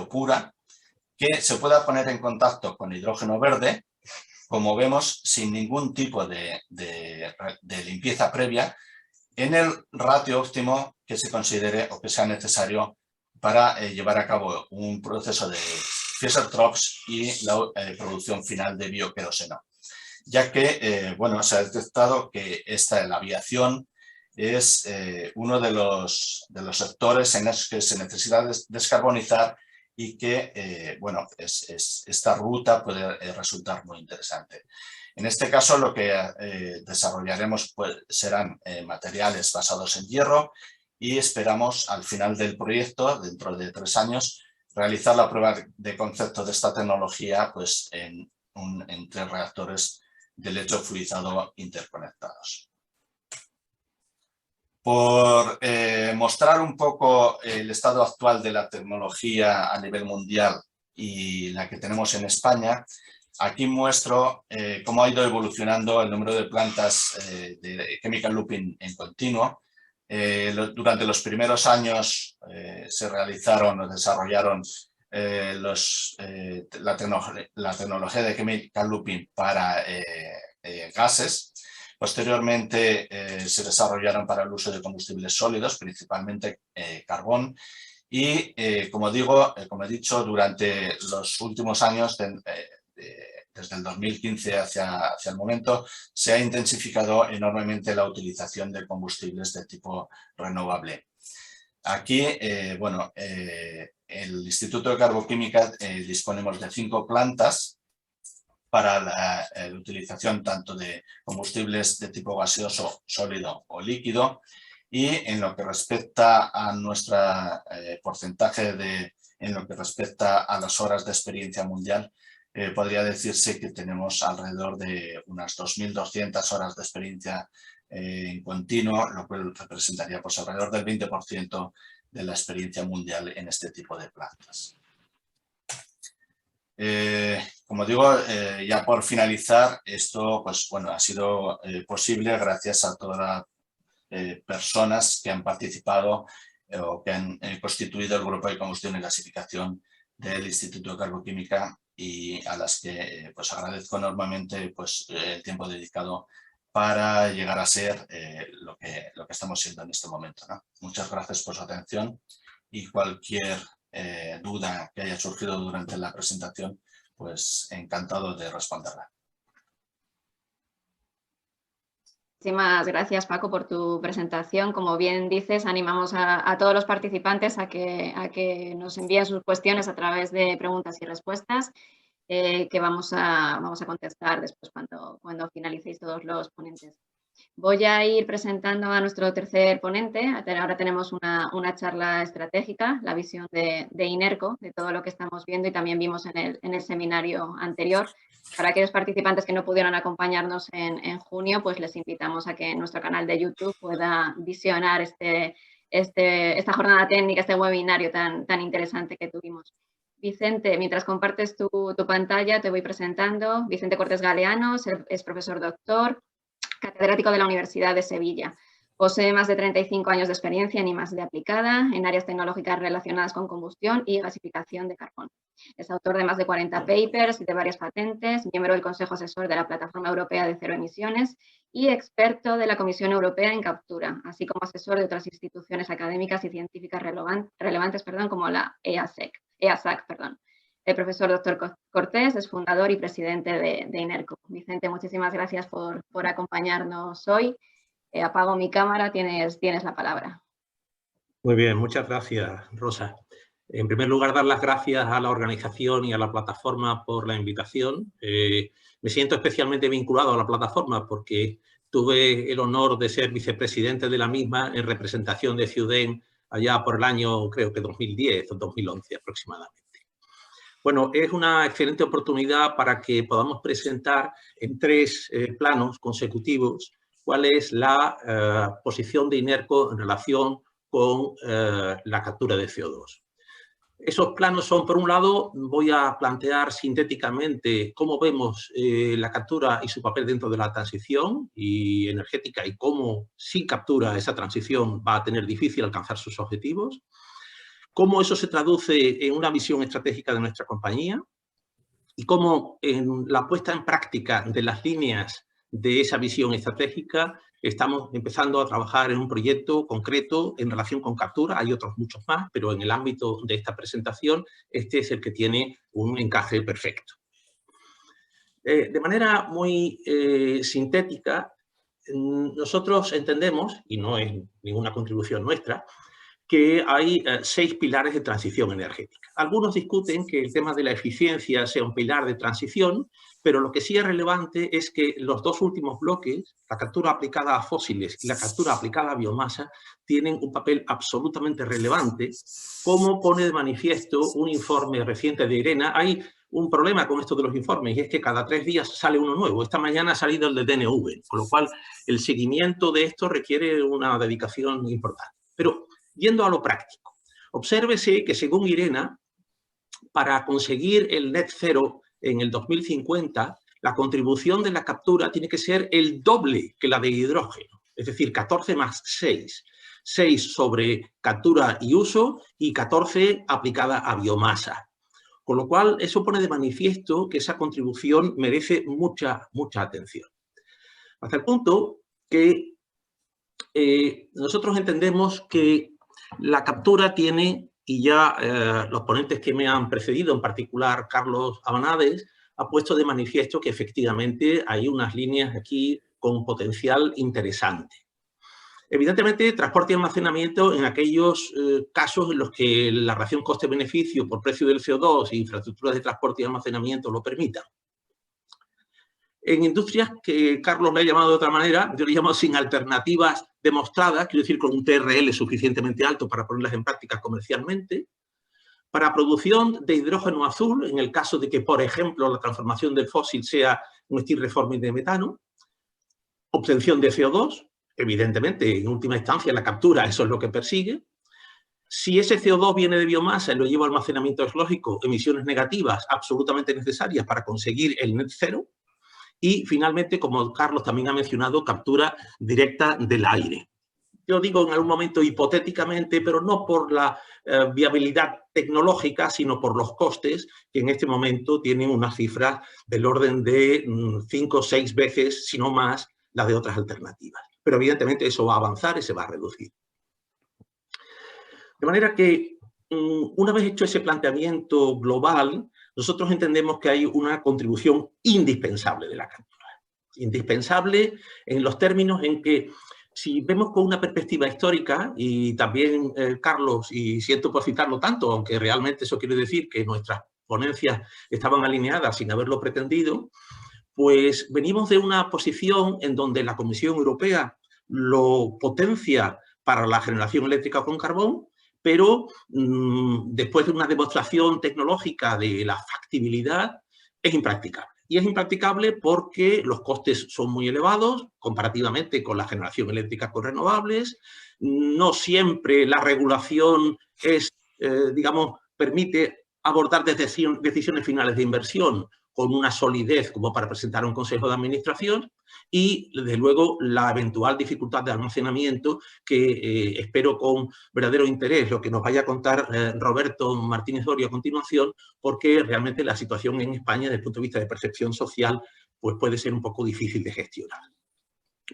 pura, que se pueda poner en contacto con hidrógeno verde, como vemos, sin ningún tipo de limpieza previa, en el ratio óptimo que se considere o que sea necesario para llevar a cabo un proceso de Fischer-Tropsch y la producción final de bioqueroseno. Ya que, bueno, se ha detectado que la aviación es uno de los sectores en los que se necesita descarbonizar y que, bueno, esta ruta puede resultar muy interesante. En este caso, lo que desarrollaremos pues, serán materiales basados en hierro y esperamos al final del proyecto, dentro de 3 años, realizar la prueba de concepto de esta tecnología pues, en 3 reactores de lecho fluidizado interconectados. Por mostrar un poco el estado actual de la tecnología a nivel mundial y la que tenemos en España, aquí muestro cómo ha ido evolucionando el número de plantas de chemical looping en continuo. Durante los primeros años se realizaron o desarrollaron la tecnología de chemical looping para gases. Posteriormente se desarrollaron para el uso de combustibles sólidos, principalmente carbón. Y como he dicho, durante los últimos años, desde el 2015 hacia el momento, se ha intensificado enormemente la utilización de combustibles de tipo renovable. Aquí, bueno, el Instituto de Carboquímica disponemos de 5 plantas para la utilización tanto de combustibles de tipo gaseoso, sólido o líquido, y en lo que respecta a nuestro porcentaje en lo que respecta a las horas de experiencia mundial, podría decirse que tenemos alrededor de unas 2.200 horas de experiencia en continuo, lo cual representaría pues, alrededor del 20% de la experiencia mundial en este tipo de plantas. Como digo, ya por finalizar, esto pues, bueno, ha sido posible gracias a todas las personas que han participado o que han constituido el grupo de combustión y gasificación del Instituto de Carboquímica y a las que pues, agradezco enormemente pues, el tiempo dedicado para llegar a ser lo que estamos siendo en este momento, ¿no? Muchas gracias por su atención y cualquier duda que haya surgido durante la presentación, pues encantado de responderla. Muchísimas gracias, Paco, por tu presentación. Como bien dices, animamos a todos los participantes a que nos envíen sus cuestiones a través de preguntas y respuestas que vamos a contestar después cuando finalicéis todos los ponentes. Voy a ir presentando a nuestro tercer ponente. Ahora tenemos una charla estratégica, la visión de INERCO, de todo lo que estamos viendo y también vimos en el seminario anterior. Para aquellos participantes que no pudieron acompañarnos en junio, pues les invitamos a que en nuestro canal de YouTube pueda visionar esta jornada técnica, este webinario tan interesante que tuvimos. Vicente, mientras compartes tu pantalla, te voy presentando. Vicente Cortés Galeano es profesor doctor, catedrático de la Universidad de Sevilla. Posee más de 35 años de experiencia en I+D aplicada, en áreas tecnológicas relacionadas con combustión y gasificación de carbón. Es autor de más de 40 papers y de varias patentes, miembro del Consejo Asesor de la Plataforma Europea de Cero Emisiones y experto de la Comisión Europea en captura, así como asesor de otras instituciones académicas y científicas relevantes como la EASAC. El profesor doctor Cortés es fundador y presidente de INERCO. Vicente, muchísimas gracias por acompañarnos hoy. Apago mi cámara, tienes la palabra. Muy bien, muchas gracias, Rosa. En primer lugar, dar las gracias a la organización y a la plataforma por la invitación. Me siento especialmente vinculado a la plataforma porque tuve el honor de ser vicepresidente de la misma en representación de Ciuden allá por el año, creo que 2010 o 2011 aproximadamente. Bueno, es una excelente oportunidad para que podamos presentar en 3 planos consecutivos cuál es la posición de INERCO en relación con la captura de CO2. Esos planos son, por un lado, voy a plantear sintéticamente cómo vemos la captura y su papel dentro de la transición energética y cómo, sin captura, esa transición va a tener difícil alcanzar sus objetivos. Cómo eso se traduce en una visión estratégica de nuestra compañía y cómo en la puesta en práctica de las líneas de esa visión estratégica estamos empezando a trabajar en un proyecto concreto en relación con captura. Hay otros muchos más, pero en el ámbito de esta presentación este es el que tiene un encaje perfecto. De manera muy sintética, nosotros entendemos, y no es ninguna contribución nuestra, que hay 6 pilares de transición energética. Algunos discuten que el tema de la eficiencia sea un pilar de transición, pero lo que sí es relevante es que los 2 últimos bloques, la captura aplicada a fósiles y la captura aplicada a biomasa, tienen un papel absolutamente relevante, como pone de manifiesto un informe reciente de IRENA. Hay un problema con esto de los informes y es que cada 3 días sale uno nuevo. Esta mañana ha salido el de DNV, con lo cual el seguimiento de esto requiere una dedicación importante. Pero yendo a lo práctico, obsérvese que según IRENA, para conseguir el net zero en el 2050, la contribución de la captura tiene que ser el doble que la de hidrógeno, es decir, 14 más 6. 6 sobre captura y uso y 14 aplicada a biomasa. Con lo cual, eso pone de manifiesto que esa contribución merece mucha atención. Hasta el punto que nosotros entendemos que la captura tiene, y ya los ponentes que me han precedido, en particular Carlos Abanades, ha puesto de manifiesto que efectivamente hay unas líneas aquí con potencial interesante. Evidentemente, transporte y almacenamiento en aquellos casos en los que la relación coste-beneficio por precio del CO2 e infraestructuras de transporte y almacenamiento lo permitan. En industrias que Carlos le ha llamado de otra manera, yo le llamo sin alternativas demostradas, quiero decir con un TRL suficientemente alto para ponerlas en práctica comercialmente. Para producción de hidrógeno azul, en el caso de que, por ejemplo, la transformación del fósil sea un steel reforming de metano. Obtención de CO2, evidentemente, en última instancia, la captura, eso es lo que persigue. Si ese CO2 viene de biomasa y lo lleva a almacenamiento ecológico, emisiones negativas absolutamente necesarias para conseguir el net zero. Y, finalmente, como Carlos también ha mencionado, captura directa del aire. Yo digo en algún momento hipotéticamente, pero no por la viabilidad tecnológica, sino por los costes, que en este momento tienen unas cifras del orden de 5 o 6 veces, si no más, las de otras alternativas. Pero, evidentemente, eso va a avanzar y se va a reducir. De manera que, una vez hecho ese planteamiento global, nosotros entendemos que hay una contribución indispensable de la captura. Indispensable en los términos en que, si vemos con una perspectiva histórica, y también Carlos, y siento por citarlo tanto, aunque realmente eso quiere decir que nuestras ponencias estaban alineadas sin haberlo pretendido, pues venimos de una posición en donde la Comisión Europea lo potencia para la generación eléctrica con carbón, pero después de una demostración tecnológica de la factibilidad, es impracticable. Y es impracticable porque los costes son muy elevados comparativamente con la generación eléctrica con renovables. No siempre la regulación digamos, permite abordar decisiones finales de inversión con una solidez como para presentar un consejo de administración y, desde luego, la eventual dificultad de almacenamiento que espero con verdadero interés lo que nos vaya a contar Roberto Martínez Dorio a continuación, porque realmente la situación en España, desde el punto de vista de percepción social, pues puede ser un poco difícil de gestionar.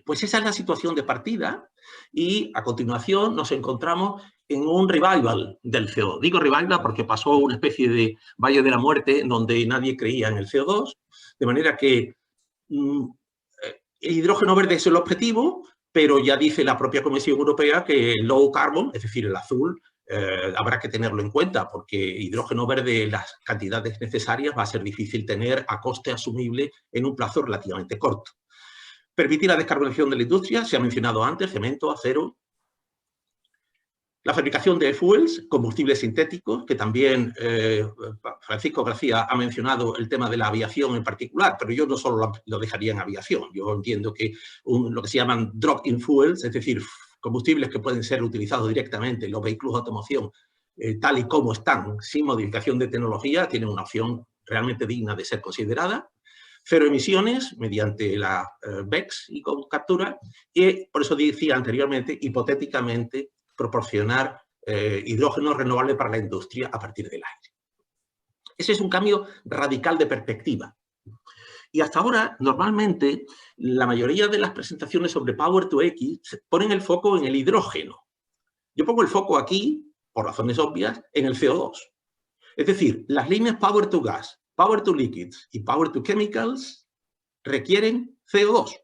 Pues esa es la situación de partida y, a continuación, nos encontramos en un revival del CO2. Digo revival porque pasó una especie de valle de la muerte donde nadie creía en el CO2, de manera que el hidrógeno verde es el objetivo, pero ya dice la propia Comisión Europea que el low carbon, es decir, el azul, habrá que tenerlo en cuenta, porque hidrógeno verde, las cantidades necesarias, va a ser difícil tener a coste asumible en un plazo relativamente corto. Permitir la descarbonización de la industria, se ha mencionado antes, cemento, acero. La fabricación de fuels, combustibles sintéticos, que también Francisco García ha mencionado el tema de la aviación en particular, pero yo no solo lo dejaría en aviación. Yo entiendo que lo que se llaman drop-in fuels, es decir, combustibles que pueden ser utilizados directamente en los vehículos de automoción, tal y como están, sin modificación de tecnología, tienen una opción realmente digna de ser considerada. Cero emisiones mediante la BECS y con captura, y por eso decía anteriormente, hipotéticamente, proporcionar hidrógeno renovable para la industria a partir del aire. Ese es un cambio radical de perspectiva. Y hasta ahora, normalmente, la mayoría de las presentaciones sobre Power-to-X ponen el foco en el hidrógeno. Yo pongo el foco aquí, por razones obvias, en el CO2. Es decir, las líneas Power-to-Gas, Power-to-Liquids y Power-to-Chemicals requieren CO2.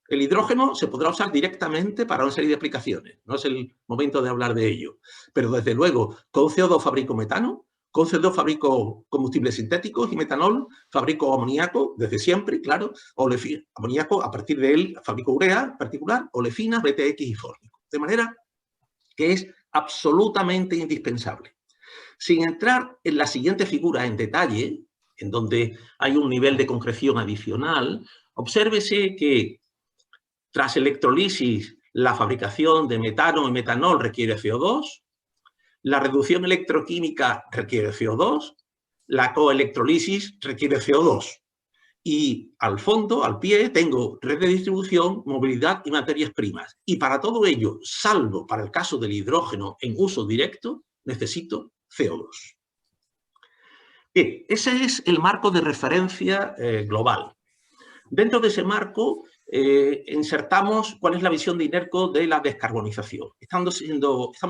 El hidrógeno se podrá usar directamente para una serie de aplicaciones. No es el momento de hablar de ello. Pero desde luego, con CO2 fabrico metano, con CO2 fabrico combustibles sintéticos y metanol, fabrico amoníaco desde siempre, claro, amoníaco, a partir de él fabrico urea en particular, olefinas, BTX y fórmico. De manera que es absolutamente indispensable. Sin entrar en la siguiente figura en detalle, en donde hay un nivel de concreción adicional, obsérvese que tras electrolisis, la fabricación de metano y metanol requiere CO2, la reducción electroquímica requiere CO2, la coelectrolisis requiere CO2. Y al fondo, al pie, tengo red de distribución, movilidad y materias primas. Y para todo ello, salvo para el caso del hidrógeno en uso directo, necesito CO2. Bien, ese es el marco de referencia global. Dentro de ese marco, insertamos cuál es la visión de INERCO de la descarbonización. Estamos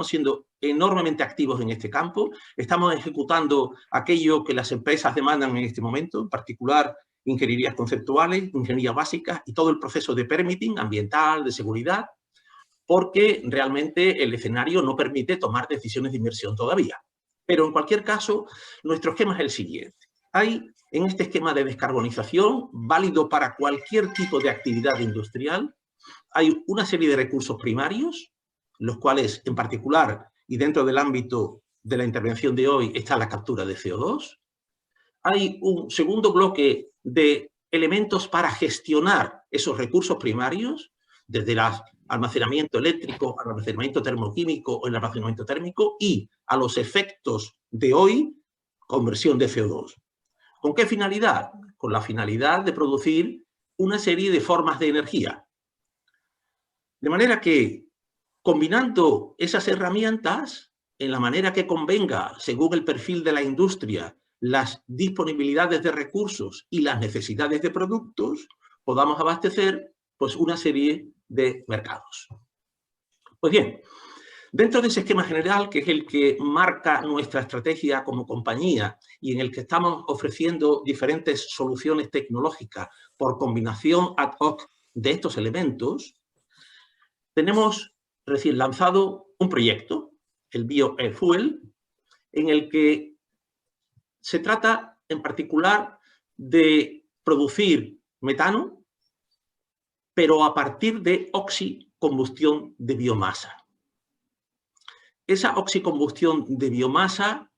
siendo enormemente activos en este campo, estamos ejecutando aquello que las empresas demandan en este momento, en particular ingenierías conceptuales, ingenierías básicas y todo el proceso de permitting ambiental, de seguridad, porque realmente el escenario no permite tomar decisiones de inversión todavía. Pero en cualquier caso, nuestro esquema es el siguiente. Hay en este esquema de descarbonización, válido para cualquier tipo de actividad industrial, hay una serie de recursos primarios, los cuales en particular y dentro del ámbito de la intervención de hoy está la captura de CO2. Hay un segundo bloque de elementos para gestionar esos recursos primarios, desde el almacenamiento eléctrico, al almacenamiento termoquímico o el almacenamiento térmico y a los efectos de hoy, conversión de CO2. ¿Con qué finalidad? Con la finalidad de producir una serie de formas de energía. De manera que, combinando esas herramientas, en la manera que convenga, según el perfil de la industria, las disponibilidades de recursos y las necesidades de productos, podamos abastecer pues, una serie de mercados. Pues bien, dentro de ese esquema general, que es el que marca nuestra estrategia como compañía y en el que estamos ofreciendo diferentes soluciones tecnológicas por combinación ad hoc de estos elementos, tenemos recién lanzado un proyecto, el BioFuel, en el que se trata en particular de producir metano, pero a partir de oxicombustión de biomasa. Esa oxicombustión de biomasa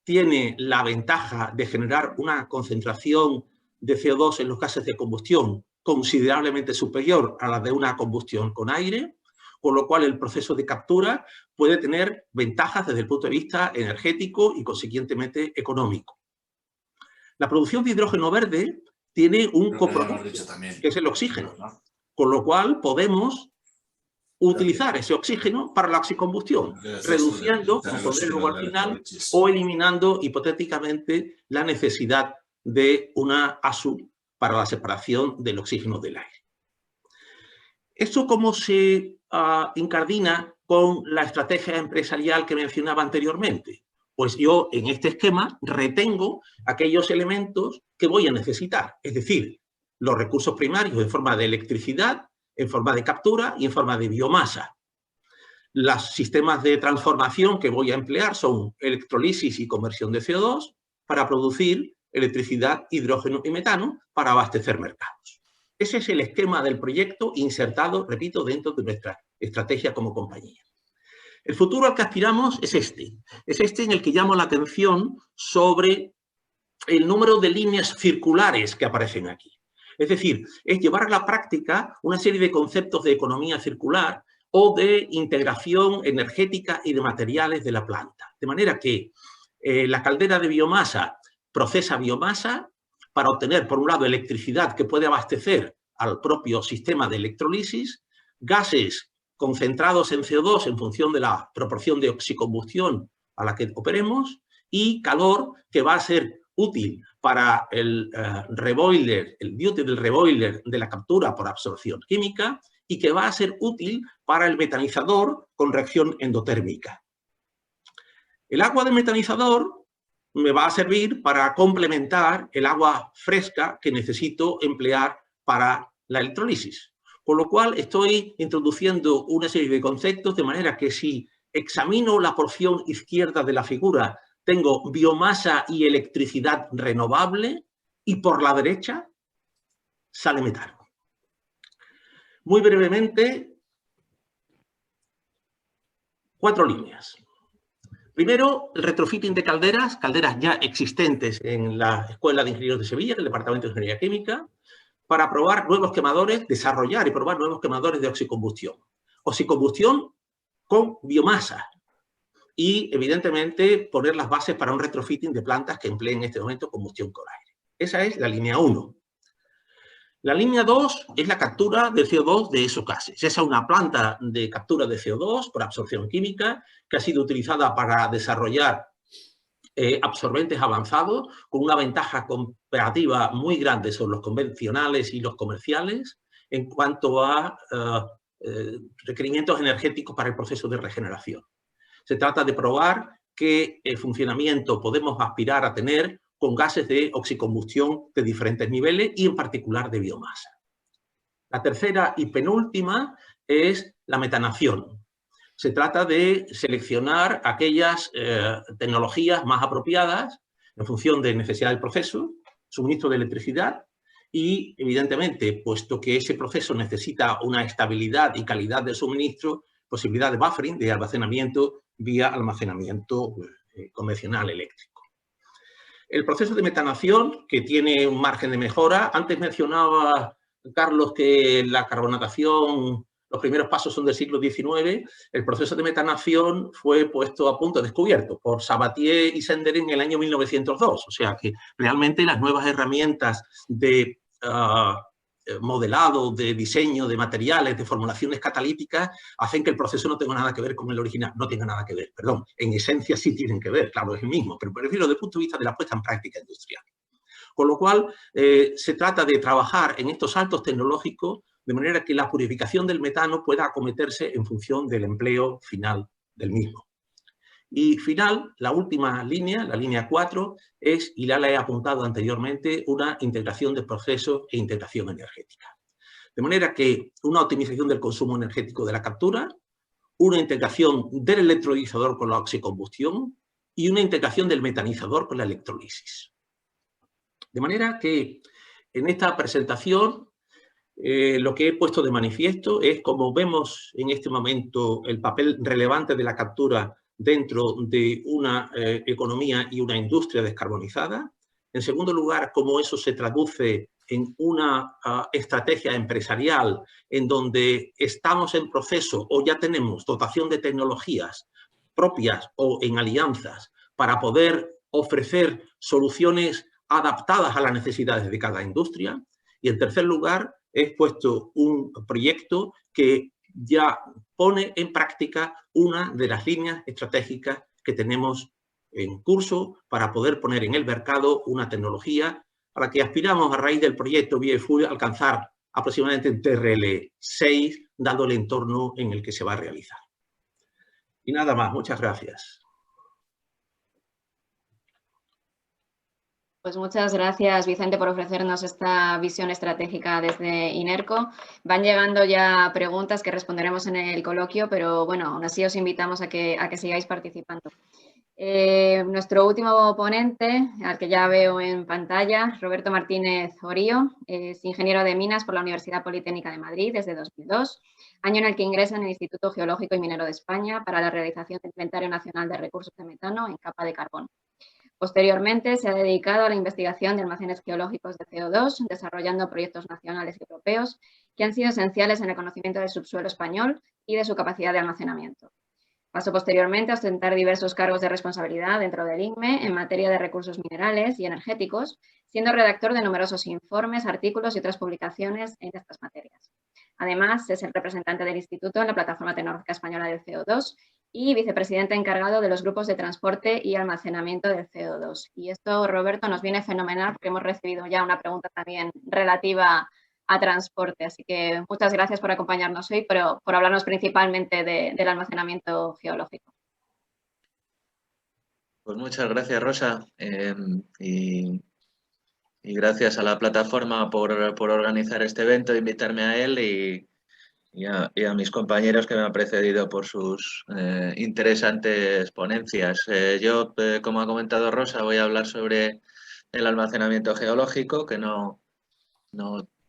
tiene la ventaja de generar una concentración de CO2 en los gases de combustión considerablemente superior a la de una combustión con aire, con lo cual el proceso de captura puede tener ventajas desde el punto de vista energético y consiguientemente económico. La producción de hidrógeno verde tiene un coproducto, que es el oxígeno, con lo cual podemos utilizar ese oxígeno para la oxicombustión, reduciendo, como pondré luego al final, o eliminando hipotéticamente la necesidad de una ASU para la separación del oxígeno del aire. ¿Esto cómo se incardina con la estrategia empresarial que mencionaba anteriormente? Pues yo en este esquema retengo aquellos elementos que voy a necesitar, es decir, los recursos primarios en forma de electricidad, en forma de captura y en forma de biomasa. Los sistemas de transformación que voy a emplear son electrolisis y conversión de CO2 para producir electricidad, hidrógeno y metano para abastecer mercados. Ese es el esquema del proyecto insertado, repito, dentro de nuestra estrategia como compañía. El futuro al que aspiramos es este en el que llamo la atención sobre el número de líneas circulares que aparecen aquí. Es decir, es llevar a la práctica una serie de conceptos de economía circular o de integración energética y de materiales de la planta. De manera que la caldera de biomasa procesa biomasa para obtener, por un lado, electricidad que puede abastecer al propio sistema de electrolisis, gases concentrados en CO2 en función de la proporción de oxicombustión a la que operemos y calor que va a ser útil para el reboiler, el duty del reboiler de la captura por absorción química y que va a ser útil para el metanizador con reacción endotérmica. El agua del metanizador me va a servir para complementar el agua fresca que necesito emplear para la electrolisis. Con lo cual estoy introduciendo una serie de conceptos de manera que si examino la porción izquierda de la figura tengo biomasa y electricidad renovable y por la derecha sale metano. Muy brevemente, 4 líneas. Primero, el retrofitting de calderas ya existentes en la Escuela de Ingenieros de Sevilla, en el Departamento de Ingeniería Química, para probar nuevos quemadores, desarrollar y probar nuevos quemadores de oxicombustión. Oxicombustión con biomasa. Y, evidentemente, poner las bases para un retrofitting de plantas que empleen en este momento combustión con aire. Esa es la línea 1. La línea 2 es la captura de CO2 de esos gases. Esa es una planta de captura de CO2 por absorción química que ha sido utilizada para desarrollar absorbentes avanzados con una ventaja comparativa muy grande sobre los convencionales y los comerciales en cuanto a requerimientos energéticos para el proceso de regeneración. Se trata de probar qué funcionamiento podemos aspirar a tener con gases de oxicombustión de diferentes niveles y en particular de biomasa. La tercera y penúltima es la metanación. Se trata de seleccionar aquellas tecnologías más apropiadas en función de necesidad del proceso, suministro de electricidad y, evidentemente, puesto que ese proceso necesita una estabilidad y calidad de suministro, posibilidad de buffering, de almacenamiento vía almacenamiento convencional eléctrico. El proceso de metanación, que tiene un margen de mejora, antes mencionaba Carlos que la carbonatación, los primeros pasos son del siglo XIX, el proceso de metanación fue puesto a punto, descubierto por Sabatier y Senderin en el año 1902, o sea que realmente las nuevas herramientas de modelado, de diseño, de materiales, de formulaciones catalíticas, hacen que el proceso no tenga nada que ver con el original. No tenga nada que ver, perdón. En esencia sí tienen que ver, claro, es el mismo, pero prefiero desde el punto de vista de la puesta en práctica industrial. Con lo cual, se trata de trabajar en estos saltos tecnológicos de manera que la purificación del metano pueda acometerse en función del empleo final del mismo. Y final, la última línea, la línea 4, es, y ya la he apuntado anteriormente, una integración de procesos e integración energética. De manera que una optimización del consumo energético de la captura, una integración del electrolizador con la oxicombustión y una integración del metanizador con la electrolisis. De manera que en esta presentación lo que he puesto de manifiesto es, como vemos en este momento, el papel relevante de la captura dentro de una economía y una industria descarbonizada. En segundo lugar, cómo eso se traduce en una estrategia empresarial en donde estamos en proceso o ya tenemos dotación de tecnologías propias o en alianzas para poder ofrecer soluciones adaptadas a las necesidades de cada industria. Y en tercer lugar, he puesto un proyecto que ya pone en práctica una de las líneas estratégicas que tenemos en curso para poder poner en el mercado una tecnología a la que aspiramos a raíz del proyecto BioFuel a alcanzar aproximadamente un TRL 6, dado el entorno en el que se va a realizar. Y nada más, muchas gracias. Pues muchas gracias, Vicente, por ofrecernos esta visión estratégica desde INERCO. Van llegando ya preguntas que responderemos en el coloquio, pero bueno, aún así os invitamos a que sigáis participando. Nuestro último ponente, al que ya veo en pantalla, Roberto Martínez Orío, es ingeniero de minas por la Universidad Politécnica de Madrid desde 2002, año en el que ingresa en el Instituto Geológico y Minero de España para la realización del Inventario Nacional de Recursos de Metano en capa de carbón. Posteriormente se ha dedicado a la investigación de almacenes geológicos de CO2, desarrollando proyectos nacionales y europeos que han sido esenciales en el conocimiento del subsuelo español y de su capacidad de almacenamiento. Pasó posteriormente a ostentar diversos cargos de responsabilidad dentro del INME en materia de recursos minerales y energéticos, siendo redactor de numerosos informes, artículos y otras publicaciones en estas materias. Además, es el representante del Instituto en la Plataforma Tecnológica Española del CO2 y vicepresidente encargado de los grupos de transporte y almacenamiento del CO2. Y esto, Roberto, nos viene fenomenal porque hemos recibido ya una pregunta también relativa a transporte. Así que muchas gracias por acompañarnos hoy, pero por hablarnos principalmente del almacenamiento geológico. Pues muchas gracias, Rosa. Y gracias a la plataforma por organizar este evento, invitarme a él y a mis compañeros que me han precedido por sus interesantes ponencias. Yo, como ha comentado Rosa, voy a hablar sobre el almacenamiento geológico, que no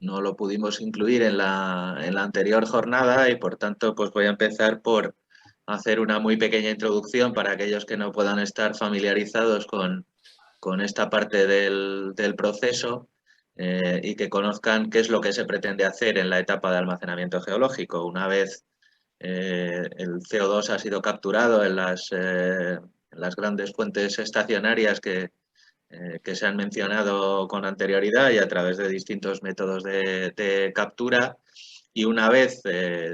lo pudimos incluir en la anterior jornada y, por tanto, pues voy a empezar por hacer una muy pequeña introducción para aquellos que no puedan estar familiarizados con esta parte del proceso y que conozcan qué es lo que se pretende hacer en la etapa de almacenamiento geológico. Una vez el CO2 ha sido capturado en las grandes fuentes estacionarias que se han mencionado con anterioridad y a través de distintos métodos de captura, y una vez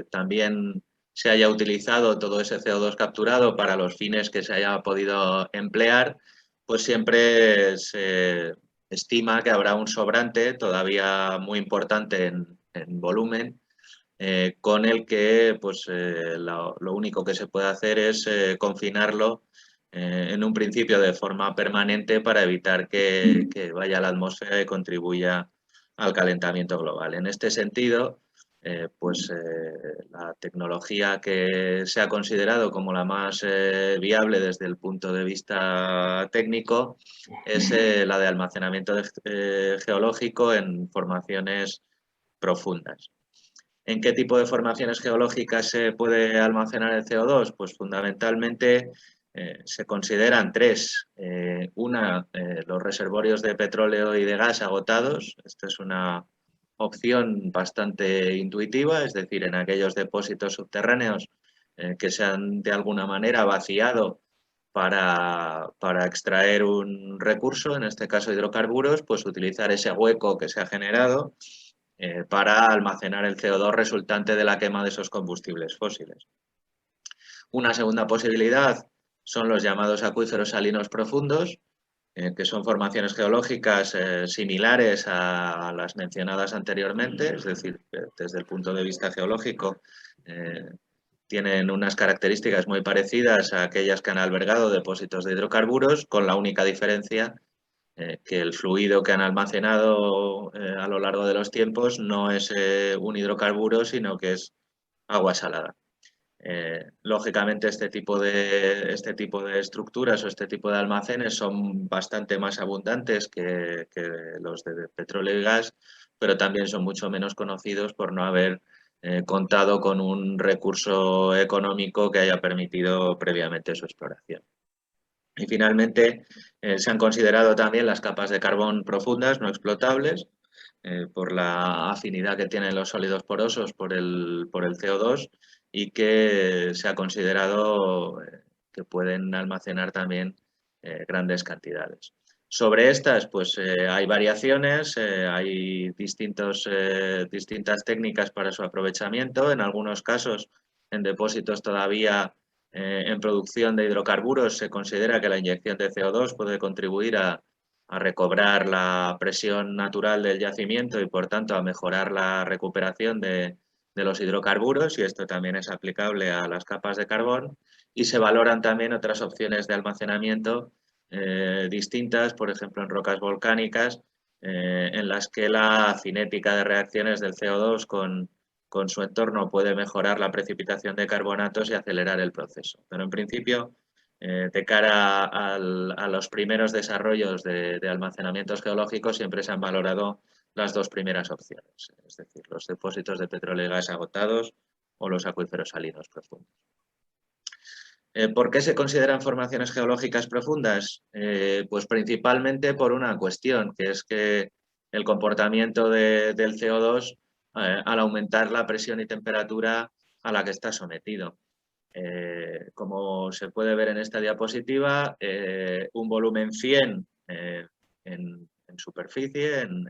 también se haya utilizado todo ese CO2 capturado para los fines que se haya podido emplear, pues siempre se estima que habrá un sobrante todavía muy importante en volumen, con el que pues, lo único que se puede hacer es confinarlo en un principio de forma permanente para evitar que vaya a la atmósfera y contribuya al calentamiento global. En este sentido, la tecnología que se ha considerado como la más viable desde el punto de vista técnico es la de almacenamiento geológico en formaciones profundas. ¿En qué tipo de formaciones geológicas se puede almacenar el CO2? Pues fundamentalmente se consideran tres. Una, los reservorios de petróleo y de gas agotados. Esta es una opción bastante intuitiva, es decir, en aquellos depósitos subterráneos que se han de alguna manera vaciado para extraer un recurso, en este caso hidrocarburos, pues utilizar ese hueco que se ha generado para almacenar el CO2 resultante de la quema de esos combustibles fósiles. Una segunda posibilidad son los llamados acuíferos salinos profundos, que son formaciones geológicas similares a las mencionadas anteriormente, es decir, desde el punto de vista geológico tienen unas características muy parecidas a aquellas que han albergado depósitos de hidrocarburos, con la única diferencia que el fluido que han almacenado a lo largo de los tiempos no es un hidrocarburo, sino que es agua salada. Lógicamente, este tipo de estructuras o este tipo de almacenes son bastante más abundantes que los de petróleo y gas, pero también son mucho menos conocidos por no haber contado con un recurso económico que haya permitido previamente su exploración. Y finalmente se han considerado también las capas de carbón profundas no explotables por la afinidad que tienen los sólidos porosos por el CO2 y que se ha considerado que pueden almacenar también grandes cantidades. Sobre estas pues hay variaciones, hay distintas técnicas para su aprovechamiento. En algunos casos, en depósitos todavía en producción de hidrocarburos, se considera que la inyección de CO2 puede contribuir a recobrar la presión natural del yacimiento y, por tanto, a mejorar la recuperación de los hidrocarburos, y esto también es aplicable a las capas de carbón. Y se valoran también otras opciones de almacenamiento distintas, por ejemplo en rocas volcánicas, en las que la cinética de reacciones del CO2 con su entorno puede mejorar la precipitación de carbonatos y acelerar el proceso. Pero en principio, de cara a los primeros desarrollos de almacenamientos geológicos, siempre se han valorado las dos primeras opciones, es decir, los depósitos de petróleo y gas agotados o los acuíferos salinos profundos. ¿Por qué se consideran formaciones geológicas profundas? Pues principalmente por una cuestión, que es que el comportamiento del CO2 al aumentar la presión y temperatura a la que está sometido. Como se puede ver en esta diapositiva, un volumen 100 en superficie, en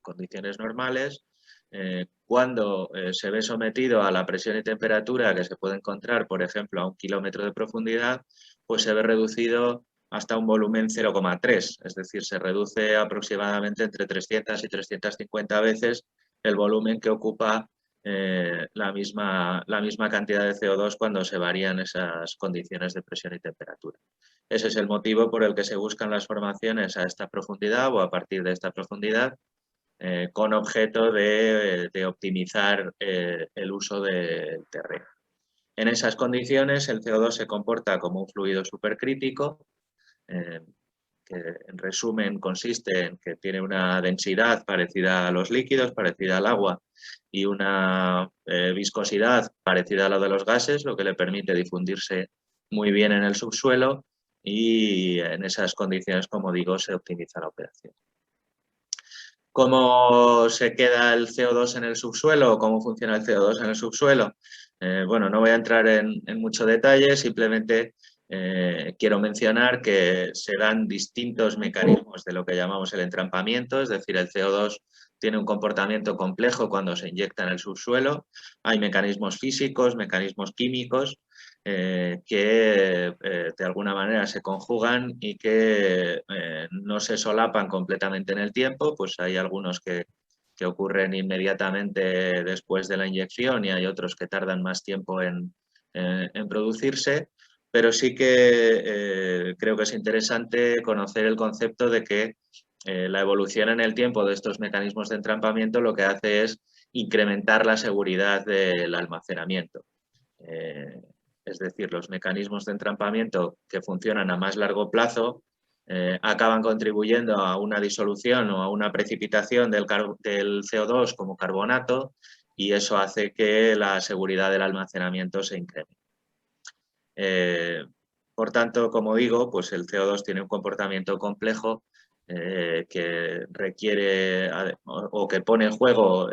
condiciones normales, cuando se ve sometido a la presión y temperatura que se puede encontrar, por ejemplo, a 1 kilómetro de profundidad, pues se ve reducido hasta un volumen 0,3, es decir, se reduce aproximadamente entre 300 y 350 veces el volumen que ocupa la misma cantidad de CO2 cuando se varían esas condiciones de presión y temperatura. Ese es el motivo por el que se buscan las formaciones a esta profundidad o a partir de esta profundidad, con objeto de optimizar el uso del terreno. En esas condiciones el CO2 se comporta como un fluido supercrítico, que en resumen consiste en que tiene una densidad parecida a los líquidos, parecida al agua, y una viscosidad parecida a la de los gases, lo que le permite difundirse muy bien en el subsuelo, y en esas condiciones, como digo, se optimiza la operación. ¿Cómo se queda el CO2 en el subsuelo o cómo funciona el CO2 en el subsuelo? Bueno, no voy a entrar en mucho detalle, simplemente quiero mencionar que se dan distintos mecanismos de lo que llamamos el entrampamiento, es decir, el CO2 tiene un comportamiento complejo cuando se inyecta en el subsuelo. Hay mecanismos físicos, mecanismos químicos que de alguna manera se conjugan y que no se solapan completamente en el tiempo, pues hay algunos que ocurren inmediatamente después de la inyección y hay otros que tardan más tiempo en producirse, pero sí que creo que es interesante conocer el concepto de que la evolución en el tiempo de estos mecanismos de entrampamiento lo que hace es incrementar la seguridad del almacenamiento. Es decir, los mecanismos de entrampamiento que funcionan a más largo plazo acaban contribuyendo a una disolución o a una precipitación del CO2 como carbonato y eso hace que la seguridad del almacenamiento se incremente. Por tanto, como digo, pues el CO2 tiene un comportamiento complejo que requiere o que pone en juego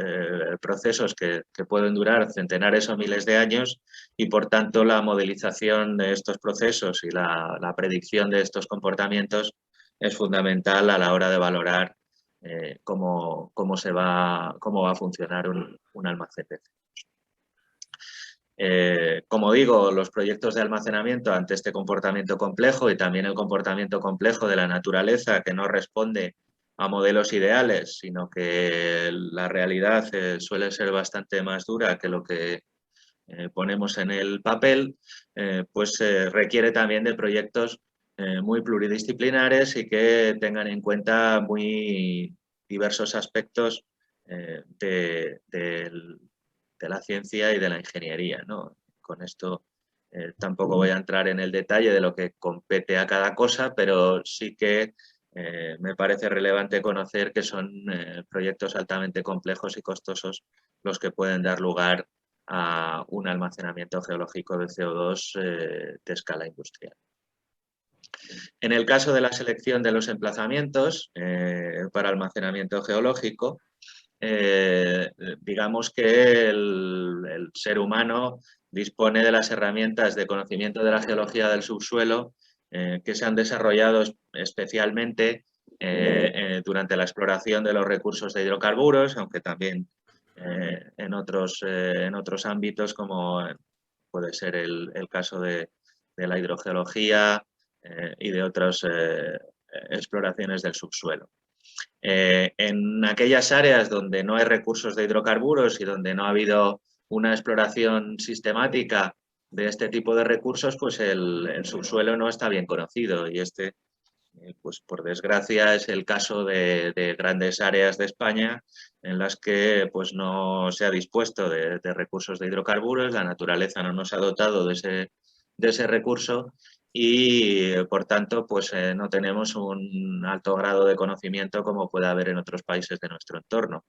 procesos que pueden durar centenares o miles de años y por tanto la modelización de estos procesos y la predicción de estos comportamientos es fundamental a la hora de valorar cómo va a funcionar un almacén de CO2. Como digo, los proyectos de almacenamiento ante este comportamiento complejo y también el comportamiento complejo de la naturaleza que no responde a modelos ideales, sino que la realidad suele ser bastante más dura que lo que ponemos en el papel, pues requiere también de proyectos muy pluridisciplinares y que tengan en cuenta muy diversos aspectos de la ciencia y de la ingeniería, ¿no? Con esto tampoco voy a entrar en el detalle de lo que compete a cada cosa, pero sí que me parece relevante conocer que son proyectos altamente complejos y costosos los que pueden dar lugar a un almacenamiento geológico de CO2 de escala industrial. En el caso de la selección de los emplazamientos para almacenamiento geológico, digamos que el ser humano dispone de las herramientas de conocimiento de la geología del subsuelo que se han desarrollado especialmente durante la exploración de los recursos de hidrocarburos, aunque también en otros ámbitos como puede ser el caso de la hidrogeología y de otras exploraciones del subsuelo. En aquellas áreas donde no hay recursos de hidrocarburos y donde no ha habido una exploración sistemática de este tipo de recursos, pues el subsuelo no está bien conocido y este Pues por desgracia es el caso de grandes áreas de España en las que pues no se ha dispuesto de recursos de hidrocarburos, la naturaleza no nos ha dotado de ese recurso y por tanto pues no tenemos un alto grado de conocimiento como puede haber en otros países de nuestro entorno.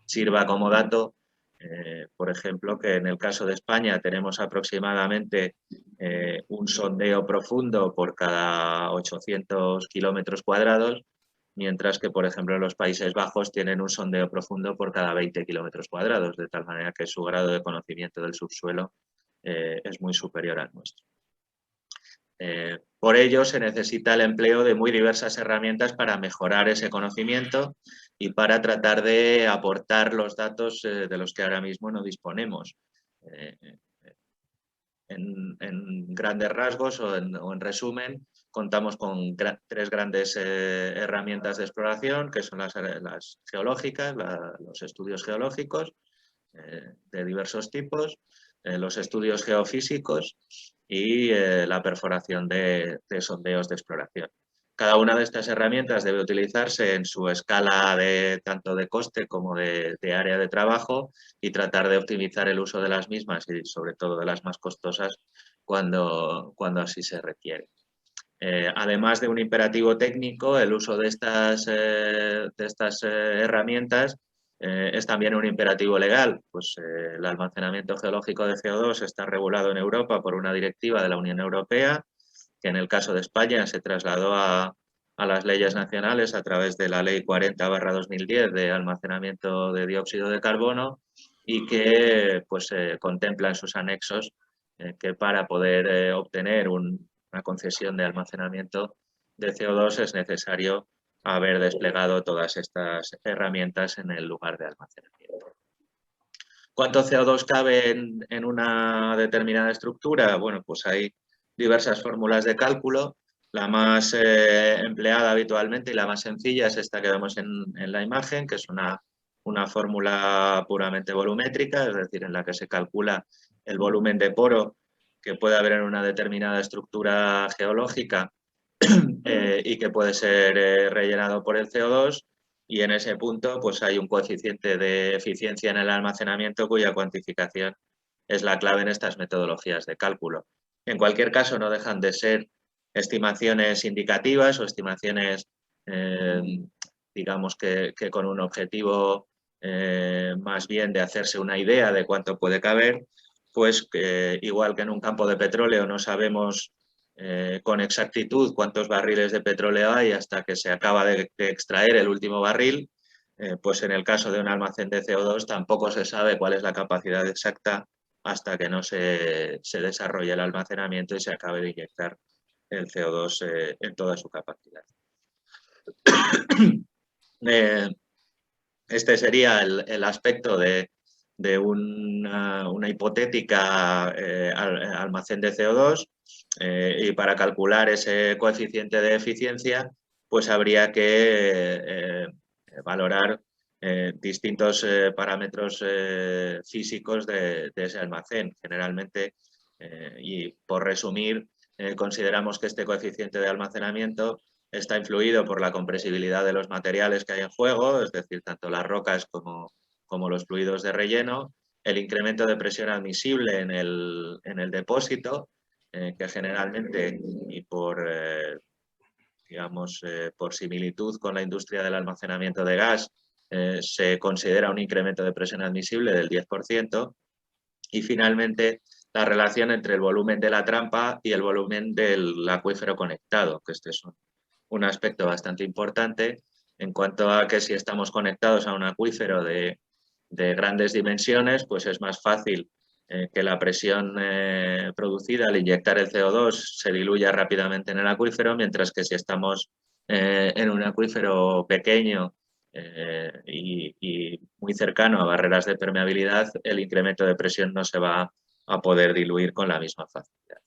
Sirva como dato, por ejemplo, que en el caso de España tenemos aproximadamente un sondeo profundo por cada 800 kilómetros cuadrados, mientras que, por ejemplo, en los Países Bajos tienen un sondeo profundo por cada 20 kilómetros cuadrados, de tal manera que su grado de conocimiento del subsuelo es muy superior al nuestro. Por ello, se necesita el empleo de muy diversas herramientas para mejorar ese conocimiento y para tratar de aportar los datos de los que ahora mismo no disponemos. En grandes rasgos o en resumen, contamos con tres grandes herramientas de exploración, que son las geológicas, los estudios geológicos de diversos tipos, los estudios geofísicos y la perforación de sondeos de exploración. Cada una de estas herramientas debe utilizarse en su escala tanto de coste como de área de trabajo y tratar de optimizar el uso de las mismas y sobre todo de las más costosas cuando así se requiere. Además de un imperativo técnico, el uso de estas herramientas es también un imperativo legal, pues el almacenamiento geológico de CO2 está regulado en Europa por una directiva de la Unión Europea, que en el caso de España se trasladó a las leyes nacionales a través de la Ley 40/2010 de almacenamiento de dióxido de carbono y que pues, contempla en sus anexos que para poder obtener una concesión de almacenamiento de CO2 es necesario haber desplegado todas estas herramientas en el lugar de almacenamiento. ¿Cuánto CO2 cabe en una determinada estructura? Bueno, pues hay diversas fórmulas de cálculo. La más empleada habitualmente y la más sencilla es esta que vemos en la imagen, que es una fórmula puramente volumétrica, es decir, en la que se calcula el volumen de poro que puede haber en una determinada estructura geológica y que puede ser rellenado por el CO2, y en ese punto pues hay un coeficiente de eficiencia en el almacenamiento cuya cuantificación es la clave en estas metodologías de cálculo. En cualquier caso, no dejan de ser estimaciones indicativas o estimaciones, digamos que con un objetivo más bien de hacerse una idea de cuánto puede caber, pues igual que en un campo de petróleo no sabemos con exactitud cuántos barriles de petróleo hay hasta que se acaba de extraer el último barril, pues en el caso de un almacén de CO2 tampoco se sabe cuál es la capacidad exacta hasta que no se desarrolle el almacenamiento y se acabe de inyectar el CO2 en toda su capacidad. Este sería el aspecto de una hipotética almacén de CO2 y para calcular ese coeficiente de eficiencia pues habría que valorar distintos parámetros físicos de ese almacén. Generalmente, y por resumir, consideramos que este coeficiente de almacenamiento está influido por la compresibilidad de los materiales que hay en juego, es decir, tanto las rocas como los fluidos de relleno, el incremento de presión admisible en el depósito, que generalmente, y por, digamos, por similitud con la industria del almacenamiento de gas, se considera un incremento de presión admisible del 10%, y finalmente la relación entre el volumen de la trampa y el volumen del acuífero conectado, que este es un aspecto bastante importante en cuanto a que si estamos conectados a un acuífero de grandes dimensiones, pues es más fácil que la presión producida al inyectar el CO2 se diluya rápidamente en el acuífero, mientras que si estamos en un acuífero pequeño y muy cercano a barreras de permeabilidad, el incremento de presión no se va a poder diluir con la misma facilidad.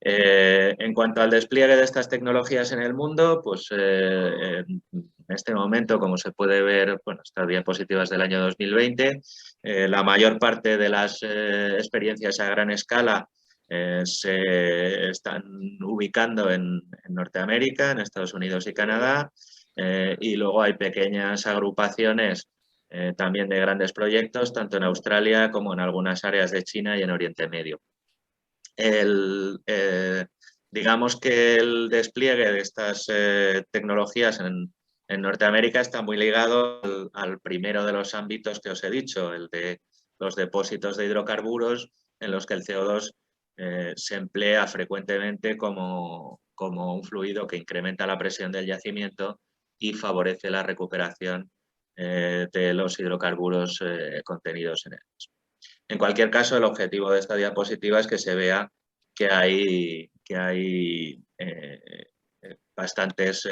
En cuanto al despliegue de estas tecnologías en el mundo, pues en este momento, como se puede ver, bueno, estas diapositivas del año 2020, la mayor parte de las experiencias a gran escala se están ubicando en Norteamérica, en Estados Unidos y Canadá, y luego hay pequeñas agrupaciones también de grandes proyectos, tanto en Australia como en algunas áreas de China y en Oriente Medio. Digamos que el despliegue de estas tecnologías en Norteamérica está muy ligado al primero de los ámbitos que os he dicho, el de los depósitos de hidrocarburos, en los que el CO2 se emplea frecuentemente como un fluido que incrementa la presión del yacimiento y favorece la recuperación de los hidrocarburos contenidos en ellos. En cualquier caso, el objetivo de esta diapositiva es que se vea que hay bastantes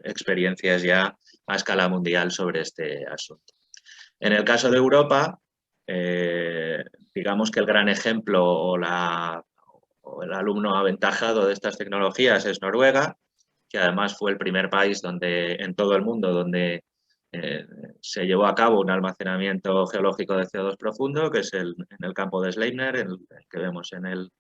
experiencias ya a escala mundial sobre este asunto. En el caso de Europa, digamos que el gran ejemplo o el alumno aventajado de estas tecnologías es Noruega, que además fue el primer país en todo el mundo donde se llevó a cabo un almacenamiento geológico de CO2 profundo, que es en el campo de Sleipner, el que vemos en el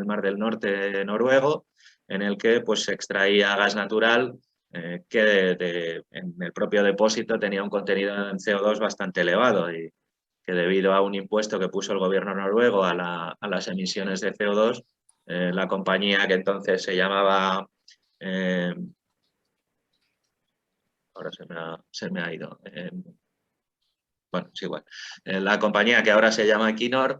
Mar del Norte noruego, en el que pues, se extraía gas natural que en el propio depósito tenía un contenido en CO2 bastante elevado y que debido a un impuesto que puso el gobierno noruego a las emisiones de CO2, la compañía que entonces se llamaba... ahora se me ha ido. Bueno, es igual. La compañía que ahora se llama Equinor,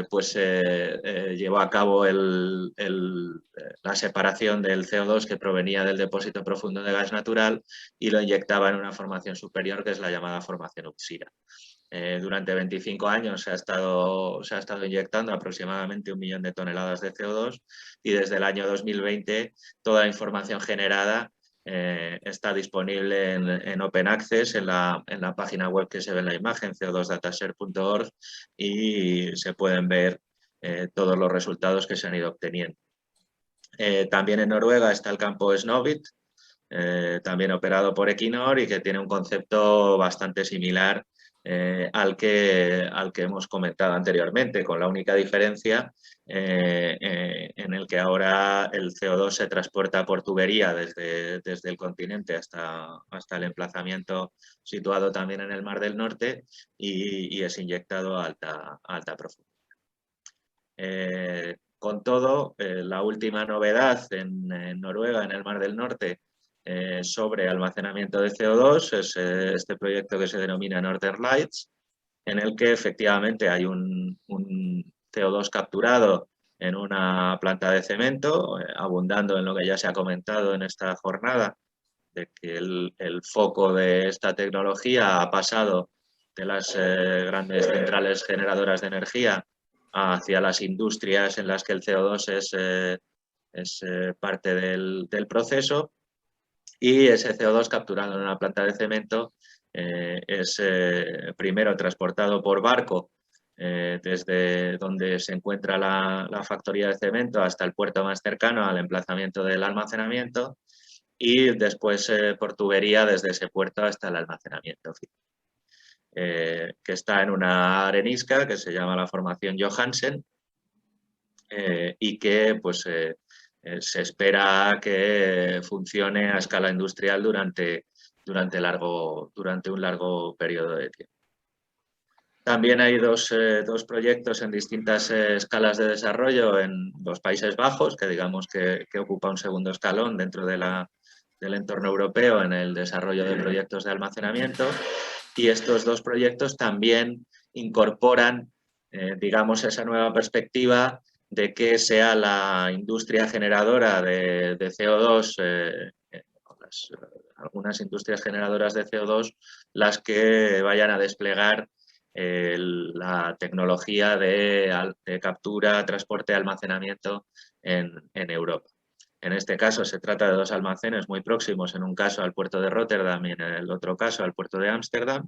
pues llevó a cabo la separación del CO2 que provenía del depósito profundo de gas natural y lo inyectaba en una formación superior que es la llamada formación Utsira. Durante 25 años se ha estado inyectando aproximadamente 1 millón de toneladas de CO2 y desde el año 2020 toda la información generada está disponible en Open Access, en la página web que se ve en la imagen, co2datashare.org, y se pueden ver todos los resultados que se han ido obteniendo. También en Noruega está el campo Snøhvit, también operado por Equinor y que tiene un concepto bastante similar al que hemos comentado anteriormente, con la única diferencia en el que ahora el CO2 se transporta por tubería desde el continente hasta el emplazamiento situado también en el Mar del Norte y es inyectado a alta profundidad. Con todo, la última novedad en Noruega, en el Mar del Norte, sobre almacenamiento de CO2 es este proyecto que se denomina Northern Lights, en el que efectivamente hay un CO2 capturado en una planta de cemento, abundando en lo que ya se ha comentado en esta jornada, de que el foco de esta tecnología ha pasado de las grandes centrales generadoras de energía hacia las industrias en las que el CO2 es parte del proceso. Y ese CO2 capturado en una planta de cemento es primero transportado por barco desde donde se encuentra la factoría de cemento hasta el puerto más cercano al emplazamiento del almacenamiento y después por tubería desde ese puerto hasta el almacenamiento final. Que está en una arenisca que se llama la formación Johansen y que pues se espera que funcione a escala industrial durante un largo periodo de tiempo. También hay dos proyectos en distintas escalas de desarrollo en los Países Bajos, que digamos que ocupa un segundo escalón dentro del entorno europeo en el desarrollo de proyectos de almacenamiento. Y estos dos proyectos también incorporan, digamos, esa nueva perspectiva de que sea la industria generadora de CO2, algunas industrias generadoras de CO2, las que vayan a desplegar la tecnología de captura, transporte y almacenamiento en Europa. En este caso se trata de dos almacenes muy próximos, en un caso al puerto de Rotterdam y en el otro caso al puerto de Ámsterdam,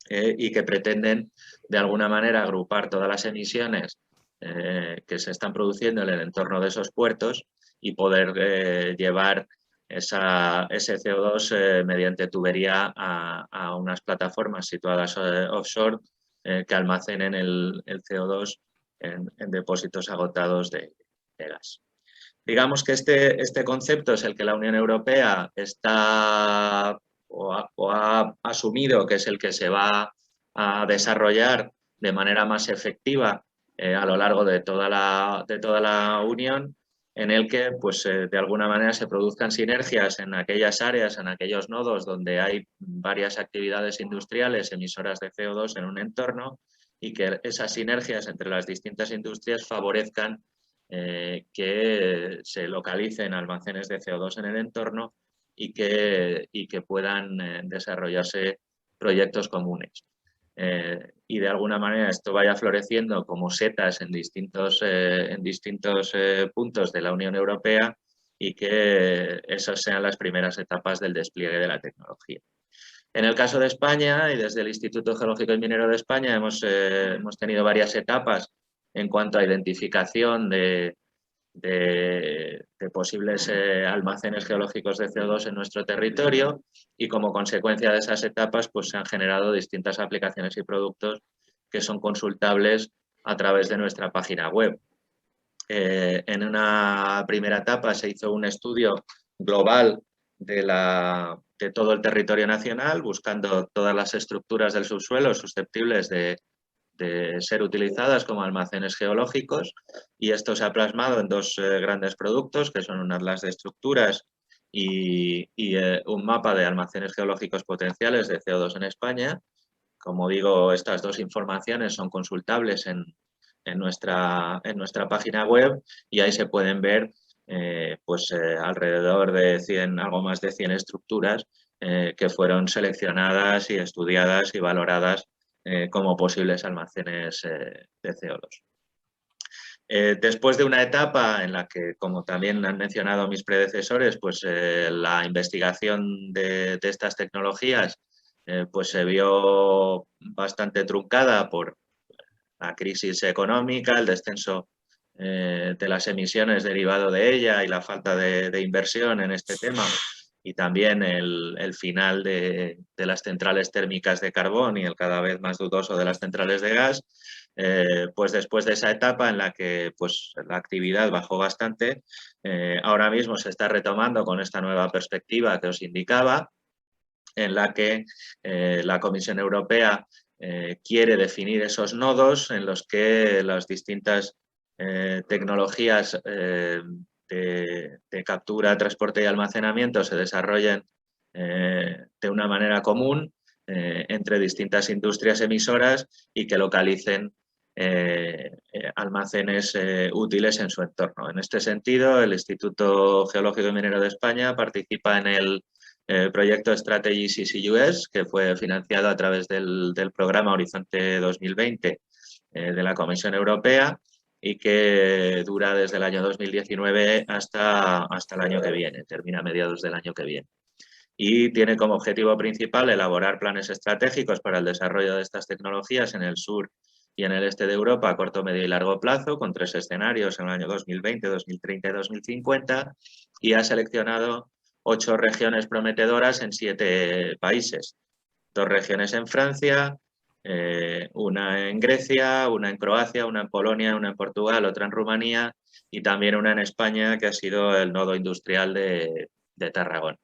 y que pretenden de alguna manera agrupar todas las emisiones que se están produciendo en el entorno de esos puertos y poder llevar ese CO2 mediante tubería a unas plataformas situadas offshore que almacenen el CO2 en depósitos agotados de gas. Digamos que este concepto es el que la Unión Europea está o ha asumido que es el que se va a desarrollar de manera más efectiva a lo largo de toda la Unión, en el que pues, de alguna manera se produzcan sinergias en aquellas áreas, en aquellos nodos donde hay varias actividades industriales emisoras de CO2 en un entorno, y que esas sinergias entre las distintas industrias favorezcan que se localicen almacenes de CO2 en el entorno y que puedan desarrollarse proyectos comunes. Y de alguna manera esto vaya floreciendo como setas en distintos puntos de la Unión Europea, y que esas sean las primeras etapas del despliegue de la tecnología. En el caso de España, y desde el Instituto Geológico y Minero de España, hemos tenido varias etapas en cuanto a identificación de posibles almacenes geológicos de CO2 en nuestro territorio, y como consecuencia de esas etapas pues, se han generado distintas aplicaciones y productos que son consultables a través de nuestra página web. En una primera etapa se hizo un estudio global de todo el territorio nacional, buscando todas las estructuras del subsuelo susceptibles de ser utilizadas como almacenes geológicos, y esto se ha plasmado en dos grandes productos, que son un atlas de estructuras y un mapa de almacenes geológicos potenciales de CO2 en España. Como digo, estas dos informaciones son consultables en nuestra página web, y ahí se pueden ver alrededor de algo más de 100 estructuras que fueron seleccionadas y estudiadas y valoradas como posibles almacenes de CO2. Después de una etapa en la que, como también han mencionado mis predecesores, pues la investigación de estas tecnologías pues se vio bastante truncada por la crisis económica, el descenso de las emisiones derivado de ella y la falta de inversión en este tema, y también el final de las centrales térmicas de carbón y el cada vez más dudoso de las centrales de gas. Pues después de esa etapa en la que pues, la actividad bajó bastante, ahora mismo se está retomando con esta nueva perspectiva que os indicaba, en la que la Comisión Europea quiere definir esos nodos en los que las distintas tecnologías de captura, transporte y almacenamiento se desarrollen de una manera común entre distintas industrias emisoras, y que localicen almacenes útiles en su entorno. En este sentido, el Instituto Geológico y Minero de España participa en el proyecto Strategy CCUS, que fue financiado a través del programa Horizonte 2020 de la Comisión Europea, y que dura desde el año 2019 hasta el año que viene, termina a mediados del año que viene. Y tiene como objetivo principal elaborar planes estratégicos para el desarrollo de estas tecnologías en el sur y en el este de Europa a corto, medio y largo plazo, con 3 escenarios en el año 2020, 2030 y 2050, y ha seleccionado 8 regiones prometedoras en 7 países. 2 regiones en Francia, una en Grecia, una en Croacia, una en Polonia, una en Portugal, otra en Rumanía, y también una en España, que ha sido el nodo industrial de Tarragona.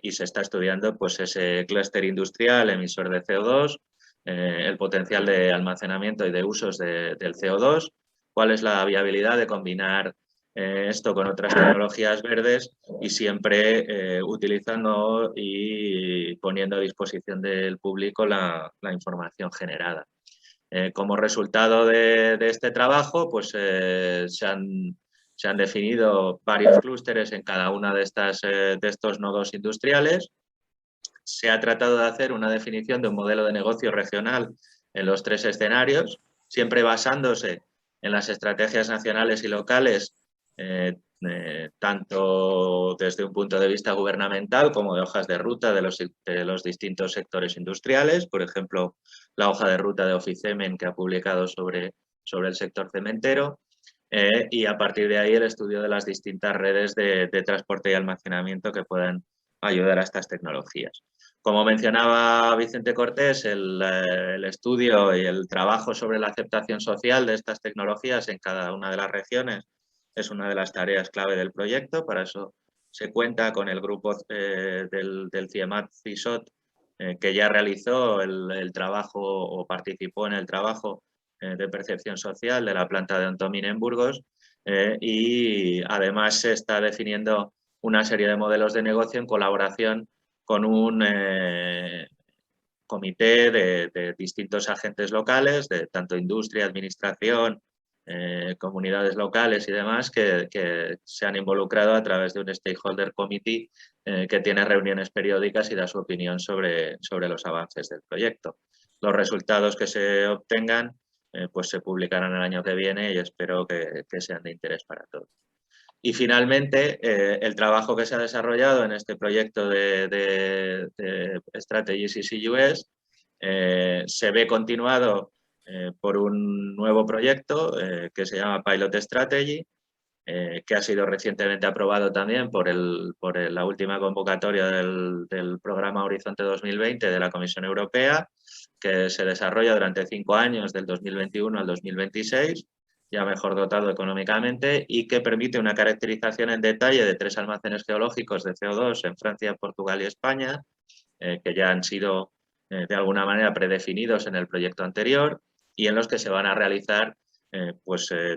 Y se está estudiando pues, ese clúster industrial emisor de CO2, el potencial de almacenamiento y de usos del CO2, cuál es la viabilidad de combinar esto con otras tecnologías verdes, y siempre utilizando y poniendo a disposición del público la información generada. Como resultado de este trabajo, pues se han definido varios clústeres en cada una de estos nodos industriales. Se ha tratado de hacer una definición de un modelo de negocio regional en los 3 escenarios, siempre basándose en las estrategias nacionales y locales, tanto desde un punto de vista gubernamental como de hojas de ruta de los distintos sectores industriales. Por ejemplo, la hoja de ruta de Oficemen, que ha publicado sobre el sector cementero, y a partir de ahí el estudio de las distintas redes de transporte y almacenamiento que puedan ayudar a estas tecnologías. Como mencionaba Vicente Cortés, el estudio y el trabajo sobre la aceptación social de estas tecnologías en cada una de las regiones es una de las tareas clave del proyecto. Para eso se cuenta con el grupo del CIEMAT-CISOT, que ya realizó el trabajo o participó en el trabajo de percepción social de la planta de Ontomine en Burgos, y además se está definiendo una serie de modelos de negocio en colaboración con un comité de distintos agentes locales, de tanto industria, administración, comunidades locales y demás, que se han involucrado a través de un Stakeholder Committee que tiene reuniones periódicas y da su opinión sobre los avances del proyecto. Los resultados que se obtengan pues se publicarán el año que viene y espero que sean de interés para todos. Y finalmente, el trabajo que se ha desarrollado en este proyecto de Strategies EC-US se ve continuado por un nuevo proyecto que se llama Pilot Strategy, que ha sido recientemente aprobado también por la última convocatoria del programa Horizonte 2020 de la Comisión Europea, que se desarrolla durante 5 años, del 2021 al 2026, ya mejor dotado económicamente, y que permite una caracterización en detalle de 3 almacenes geológicos de CO2 en Francia, Portugal y España, que ya han sido de alguna manera predefinidos en el proyecto anterior y en los que se van a realizar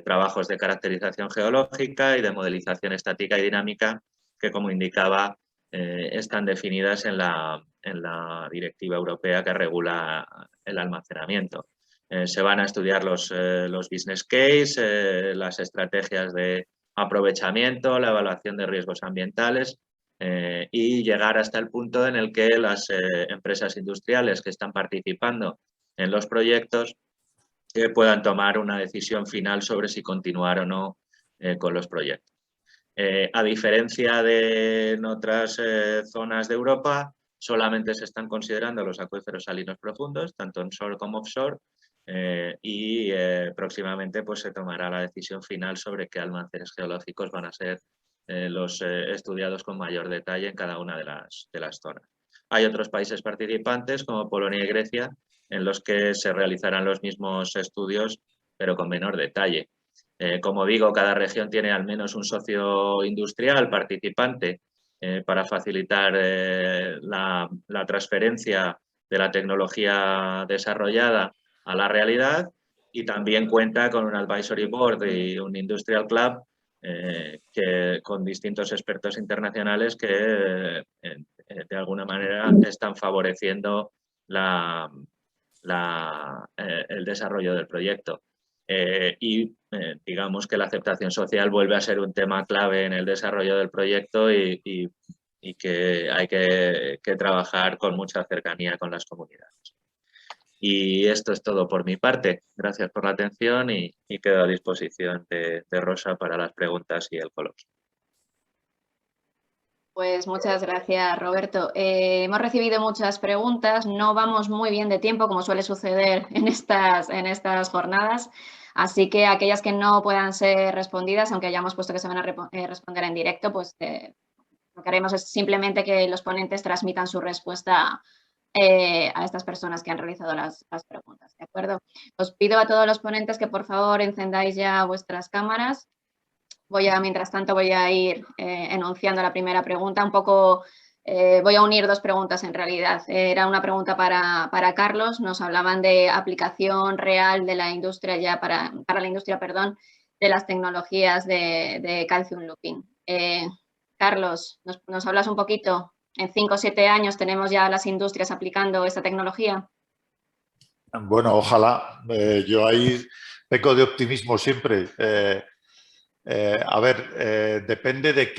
trabajos de caracterización geológica y de modelización estática y dinámica que, como indicaba, están definidas en la directiva europea que regula el almacenamiento. Se van a estudiar los business case, las estrategias de aprovechamiento, la evaluación de riesgos ambientales y llegar hasta el punto en el que las empresas industriales que están participando en los proyectos puedan tomar una decisión final sobre si continuar o no con los proyectos. A diferencia de en otras zonas de Europa, solamente se están considerando los acuíferos salinos profundos, tanto onshore como offshore, y próximamente pues, se tomará la decisión final sobre qué almacenes geológicos van a ser los estudiados con mayor detalle en cada una de las zonas. Hay otros países participantes como Polonia y Grecia en los que se realizarán los mismos estudios pero con menor detalle. Como digo, cada región tiene al menos un socio industrial participante para facilitar la transferencia de la tecnología desarrollada a la realidad, y también cuenta con un Advisory Board y un Industrial Club con distintos expertos internacionales que de alguna manera están favoreciendo el desarrollo del proyecto. Digamos que la aceptación social vuelve a ser un tema clave en el desarrollo del proyecto y que hay que trabajar con mucha cercanía con las comunidades. Y esto es todo por mi parte. Gracias por la atención y quedo a disposición de Rosa para las preguntas y el coloquio. Pues muchas gracias, Roberto. Hemos recibido muchas preguntas, no vamos muy bien de tiempo, como suele suceder en estas jornadas, así que aquellas que no puedan ser respondidas, aunque hayamos puesto que se van a responder en directo, pues lo que haremos es simplemente que los ponentes transmitan su respuesta a estas personas que han realizado las preguntas, ¿de acuerdo? Os pido a todos los ponentes que por favor encendáis ya vuestras cámaras. Mientras tanto, voy a ir enunciando la primera pregunta. Voy a unir 2 preguntas en realidad. Era una pregunta para Carlos. Nos hablaban de aplicación real de la industria, para la industria, perdón, de las tecnologías de calcium looping. Carlos, ¿nos hablas un poquito? ¿En 5 o 7 años tenemos ya las industrias aplicando esta tecnología? Bueno, ojalá. Yo ahí peco de optimismo siempre. Depende de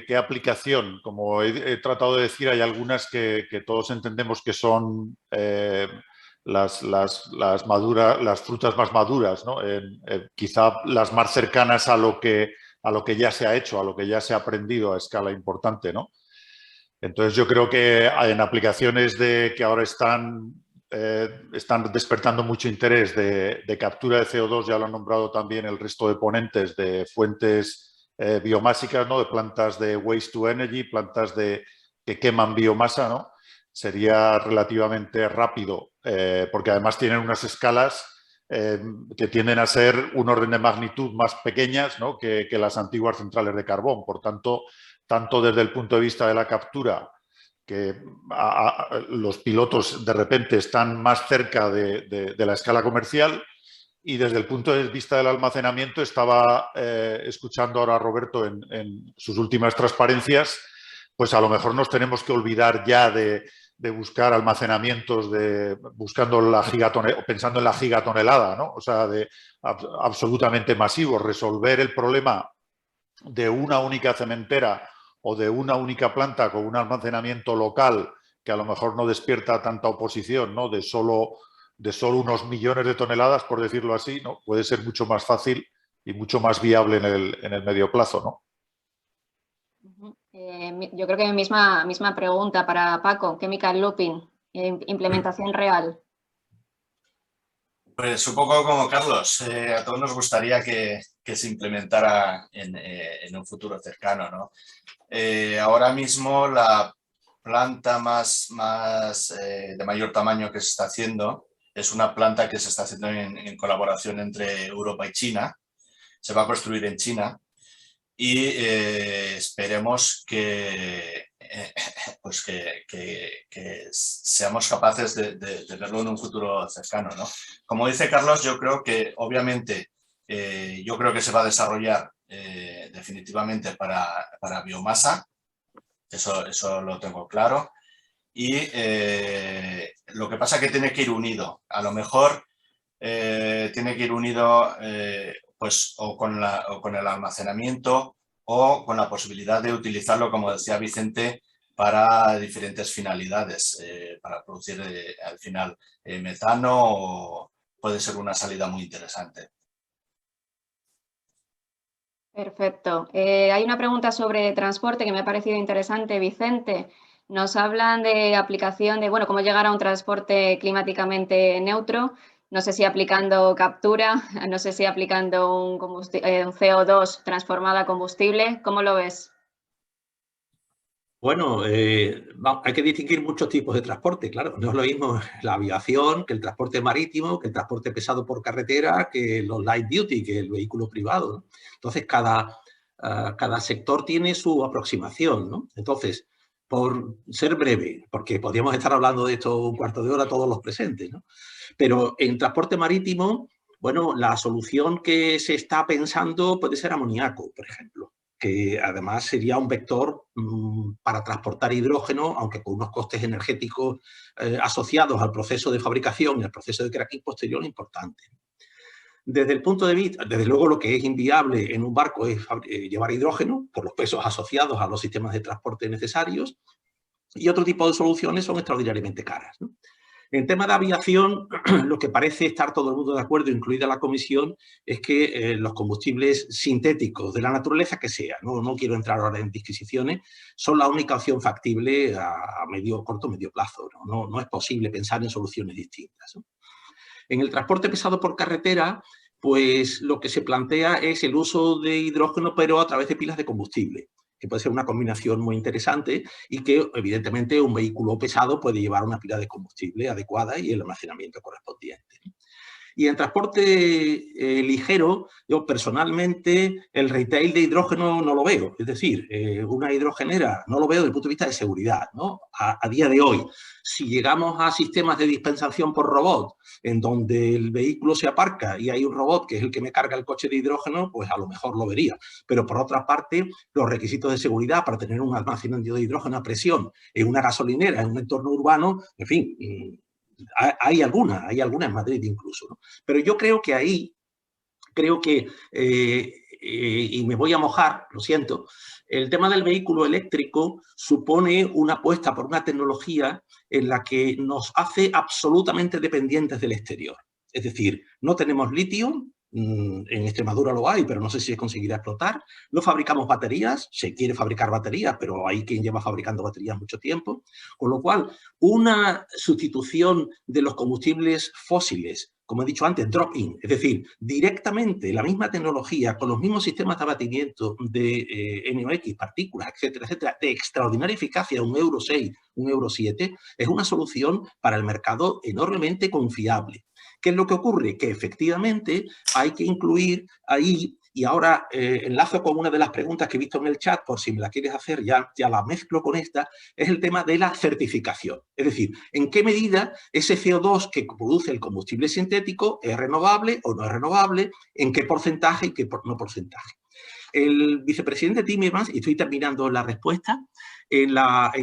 qué aplicación. Como he tratado de decir, hay algunas que todos entendemos que son las frutas más maduras, ¿no? Quizá las más cercanas a lo que ya se ha hecho, a lo que ya se ha aprendido a escala importante, ¿no? Entonces yo creo que en aplicaciones que ahora están despertando mucho interés de captura de CO2, ya lo han nombrado también el resto de ponentes, de fuentes biomásicas, ¿no? De plantas de waste to energy, plantas de queman biomasa, ¿no? Sería relativamente rápido, porque además tienen unas escalas que tienden a ser un orden de magnitud más pequeñas, ¿no? que las antiguas centrales de carbón. Por tanto, tanto desde el punto de vista de la captura, que los pilotos de repente están más cerca de la escala comercial, y desde el punto de vista del almacenamiento, estaba escuchando ahora a Roberto en sus últimas transparencias, pues a lo mejor nos tenemos que olvidar ya de buscar almacenamientos pensando en la gigatonelada, ¿no? O sea, absolutamente masivos. Resolver el problema de una única cementera o de una única planta con un almacenamiento local que a lo mejor no despierta tanta oposición, ¿no? de solo unos millones de toneladas, por decirlo así, ¿no? Puede ser mucho más fácil y mucho más viable en el medio plazo, ¿no? Yo creo que misma pregunta para Paco. Chemical Looping, implementación real. Pues un poco como Carlos, a todos nos gustaría que se implementara en un futuro cercano, ¿no? Ahora mismo la planta de mayor tamaño que se está haciendo es una planta que se está haciendo en colaboración entre Europa y China. Se va a construir en China y esperemos que seamos capaces de verlo en un futuro cercano, ¿no? Como dice Carlos, yo creo que obviamente yo creo que se va a desarrollar definitivamente para biomasa, eso lo tengo claro, y lo que pasa es que tiene que ir unido, a lo mejor tiene que ir unido pues o con el almacenamiento o con la posibilidad de utilizarlo, como decía Vicente, para diferentes finalidades, para producir al final metano, o puede ser una salida muy interesante. Perfecto. Hay una pregunta sobre transporte que me ha parecido interesante, Vicente. Nos hablan de aplicación de, bueno, cómo llegar a un transporte climáticamente neutro. No sé si aplicando captura, no sé si aplicando un CO2 transformado a combustible. ¿Cómo lo ves? Bueno, hay que distinguir muchos tipos de transporte, claro. No es lo mismo la aviación que el transporte marítimo, que el transporte pesado por carretera, que los light duty, que el vehículo privado, ¿no? Entonces, cada sector tiene su aproximación, ¿no? Entonces, por ser breve, porque podríamos estar hablando de esto un cuarto de hora todos los presentes, ¿no? Pero en transporte marítimo, bueno, la solución que se está pensando puede ser amoníaco, por ejemplo, que además sería un vector para transportar hidrógeno, aunque con unos costes energéticos asociados al proceso de fabricación y al proceso de cracking posterior importantes. Desde el punto de vista, desde luego lo que es inviable en un barco es llevar hidrógeno por los pesos asociados a los sistemas de transporte necesarios, y otro tipo de soluciones son extraordinariamente caras, ¿no? En tema de aviación, lo que parece estar todo el mundo de acuerdo, incluida la comisión, es que los combustibles sintéticos de la naturaleza que sea, no quiero entrar ahora en disquisiciones, son la única opción factible a corto o medio plazo. No es posible pensar en soluciones distintas, ¿no? En el transporte pesado por carretera, pues lo que se plantea es el uso de hidrógeno, pero a través de pilas de combustible, que puede ser una combinación muy interesante y que, evidentemente, un vehículo pesado puede llevar una pila de combustible adecuada y el almacenamiento correspondiente. Y en transporte ligero, yo personalmente el retail de hidrógeno no lo veo. Es decir, una hidrogenera no lo veo desde el punto de vista de seguridad, ¿no? A día de hoy, si llegamos a sistemas de dispensación por robot, en donde el vehículo se aparca y hay un robot que es el que me carga el coche de hidrógeno, pues a lo mejor lo vería. Pero por otra parte, los requisitos de seguridad para tener un almacenamiento de hidrógeno a presión en una gasolinera, en un entorno urbano, en fin, hay alguna en Madrid incluso, ¿no? Pero yo creo que y me voy a mojar, lo siento, el tema del vehículo eléctrico supone una apuesta por una tecnología en la que nos hace absolutamente dependientes del exterior. Es decir, no tenemos litio, en Extremadura lo hay, pero no sé si se conseguirá explotar. No fabricamos baterías, se quiere fabricar baterías, pero hay quien lleva fabricando baterías mucho tiempo. Con lo cual, una sustitución de los combustibles fósiles como he dicho antes, drop-in, es decir, directamente la misma tecnología, con los mismos sistemas de abatimiento de NOx, partículas, etcétera, etcétera, de extraordinaria eficacia, un Euro 6, un Euro 7, es una solución para el mercado enormemente confiable. ¿Qué es lo que ocurre? Que efectivamente hay que incluir ahí, y ahora enlazo con una de las preguntas que he visto en el chat, por si me la quieres hacer, ya la mezclo con esta, es el tema de la certificación. Es decir, ¿en qué medida ese CO2 que produce el combustible sintético es renovable o no es renovable? ¿En qué porcentaje y qué no porcentaje? El vicepresidente Timmermans, y estoy terminando la respuesta, en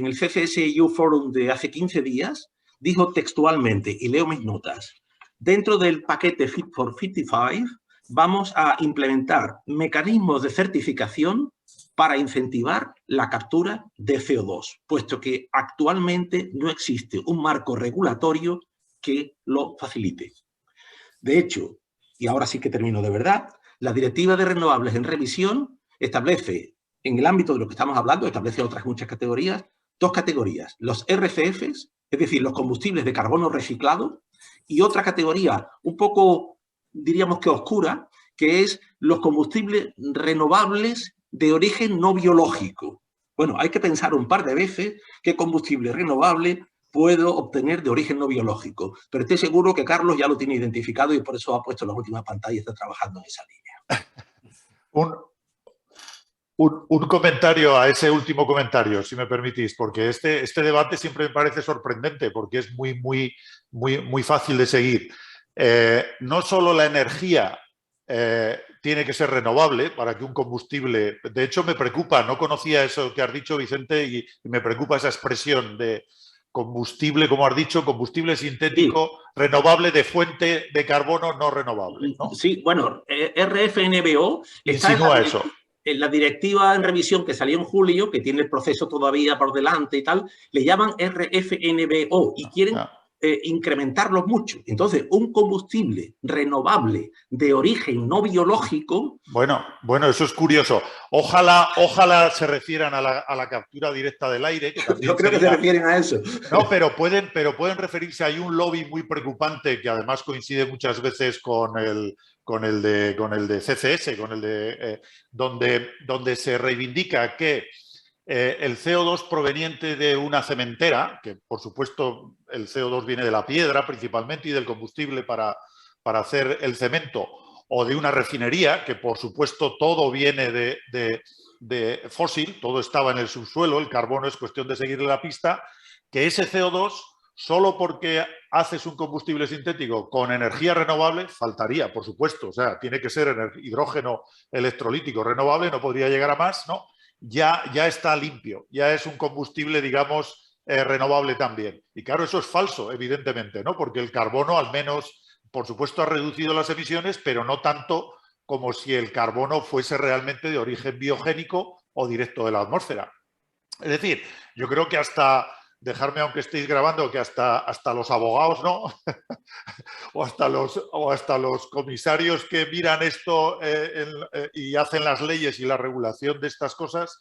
el CCS-EU Forum de hace 15 días, dijo textualmente, y leo mis notas, dentro del paquete Fit for 55 vamos a implementar mecanismos de certificación para incentivar la captura de CO2, puesto que actualmente no existe un marco regulatorio que lo facilite. De hecho, y ahora sí que termino de verdad, la Directiva de Renovables en Revisión establece, en el ámbito de lo que estamos hablando, establece otras muchas categorías, dos categorías, los RCFs, es decir, los combustibles de carbono reciclado, y otra categoría un poco, diríamos que oscura, que es los combustibles renovables de origen no biológico. Bueno, hay que pensar un par de veces qué combustible renovable puedo obtener de origen no biológico, pero estoy seguro que Carlos ya lo tiene identificado y por eso ha puesto las últimas pantallas y está trabajando en esa línea. Un comentario a ese último comentario, si me permitís, porque este debate siempre me parece sorprendente porque es muy fácil de seguir. No solo la energía tiene que ser renovable para que un combustible... De hecho, me preocupa, no conocía eso que has dicho, Vicente, y me preocupa esa expresión de combustible, como has dicho, combustible sintético, sí, renovable de fuente de carbono no renovable, ¿no? Sí, bueno, RFNBO insinúa eso. En la directiva en revisión que salió en julio, que tiene el proceso todavía por delante y tal, le llaman RFNBO y quieren incrementarlos mucho. Entonces, un combustible renovable de origen no biológico... Bueno, eso es curioso. Ojalá se refieran a la captura directa del aire. Que también yo creo que se refieren a eso. No, pero pueden referirse. Hay un lobby muy preocupante que además coincide muchas veces con el de CCS, donde se reivindica que el CO2 proveniente de una cementera, que por supuesto el CO2 viene de la piedra principalmente y del combustible para hacer el cemento, o de una refinería, que por supuesto todo viene de fósil, todo estaba en el subsuelo, el carbono es cuestión de seguirle la pista, que ese CO2, solo porque haces un combustible sintético con energía renovable, faltaría, por supuesto, o sea, tiene que ser hidrógeno electrolítico renovable, no podría llegar a más, ¿no? Ya está limpio, ya es un combustible, digamos, renovable también. Y claro, eso es falso, evidentemente, ¿no? Porque el carbono, al menos, por supuesto, ha reducido las emisiones, pero no tanto como si el carbono fuese realmente de origen biogénico o directo de la atmósfera. Es decir, yo creo que hasta, dejarme aunque estéis grabando, que hasta los abogados, ¿no? o hasta los comisarios que miran esto y hacen las leyes y la regulación de estas cosas,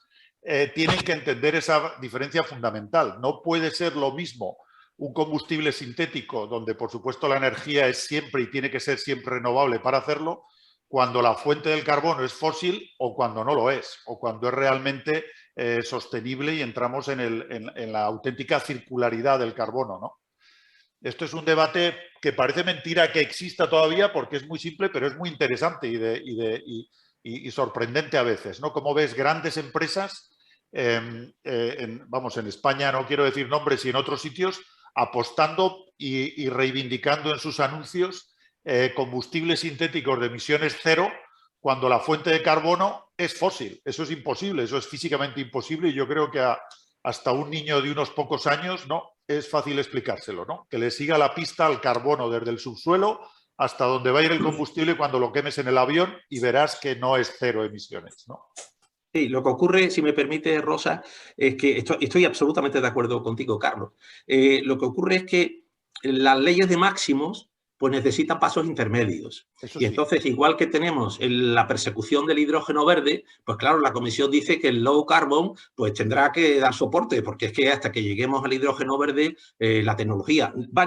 tienen que entender esa diferencia fundamental. No puede ser lo mismo un combustible sintético, donde por supuesto la energía es siempre y tiene que ser siempre renovable para hacerlo, cuando la fuente del carbono es fósil o cuando no lo es, o cuando es realmente sostenible y entramos en la auténtica circularidad del carbono, ¿no? Esto es un debate que parece mentira que exista todavía porque es muy simple, pero es muy interesante y sorprendente a veces, ¿no? Como ves grandes empresas, en España no quiero decir nombres y en otros sitios, apostando y reivindicando en sus anuncios combustibles sintéticos de emisiones cero cuando la fuente de carbono es fósil. Eso es imposible, eso es físicamente imposible y yo creo que hasta un niño de unos pocos años no es fácil explicárselo, ¿no? Que le siga la pista al carbono desde el subsuelo hasta donde va a ir el combustible cuando lo quemes en el avión y verás que no es cero emisiones, ¿no? Sí, lo que ocurre, si me permite, Rosa, es que estoy absolutamente de acuerdo contigo, Carlos. Lo que ocurre es que las leyes de máximos pues necesitan pasos intermedios. Eso Y sí. entonces, igual que tenemos la persecución del hidrógeno verde, pues claro, la Comisión dice que el low carbon pues tendrá que dar soporte, porque es que hasta que lleguemos al hidrógeno verde, la tecnología va a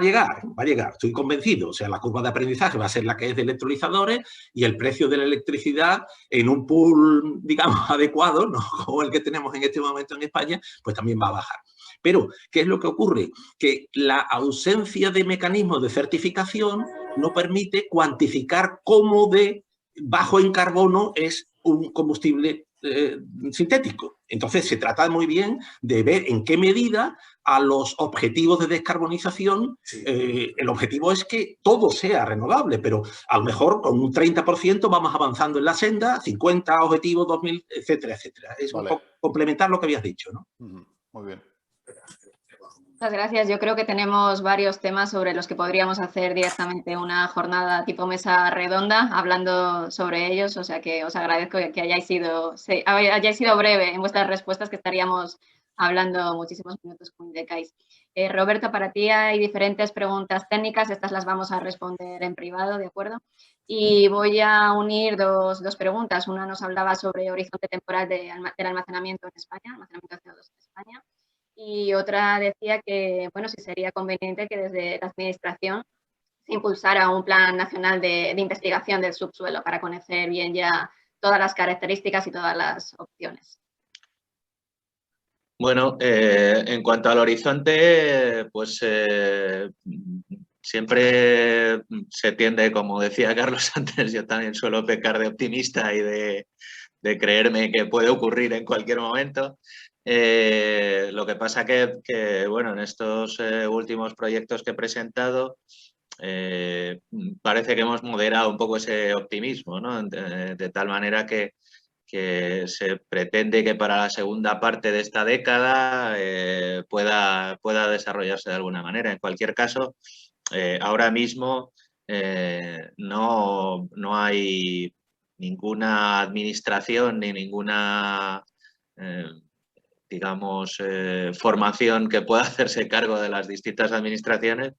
llegar, estoy convencido. O sea, la curva de aprendizaje va a ser la que es de electrolizadores y el precio de la electricidad en un pool, digamos, adecuado, ¿no? Como el que tenemos en este momento en España, pues también va a bajar. Pero, ¿qué es lo que ocurre? Que la ausencia de mecanismos de certificación no permite cuantificar cómo de bajo en carbono es un combustible sintético. Entonces, se trata muy bien de ver en qué medida a los objetivos de descarbonización, el objetivo es que todo sea renovable, pero a lo mejor con un 30% vamos avanzando en la senda, 50 objetivos, 2000, etcétera, etcétera. Es un poco complementar lo que habías dicho, ¿no? Muy bien. Muchas gracias. Yo creo que tenemos varios temas sobre los que podríamos hacer directamente una jornada tipo mesa redonda hablando sobre ellos, o sea que os agradezco que hayáis sido breve en vuestras respuestas, que estaríamos hablando muchísimos minutos con Indecais. Roberto, para ti hay diferentes preguntas técnicas, estas las vamos a responder en privado, ¿de acuerdo? Y voy a unir dos preguntas. Una nos hablaba sobre horizonte temporal del almacenamiento en España, almacenamiento de CO2 en España. Y otra decía que, bueno, si sería conveniente que desde la Administración se impulsara un plan nacional de investigación del subsuelo para conocer bien ya todas las características y todas las opciones. Bueno, en cuanto al horizonte, pues siempre se tiende, como decía Carlos antes, yo también suelo pecar de optimista y de creerme que puede ocurrir en cualquier momento. Lo que pasa que bueno, en estos últimos proyectos que he presentado, parece que hemos moderado un poco ese optimismo, ¿no? De tal manera que se pretende que para la segunda parte de esta década pueda desarrollarse de alguna manera. En cualquier caso, ahora mismo no hay ninguna administración ni ninguna, digamos, formación que pueda hacerse cargo de las distintas administraciones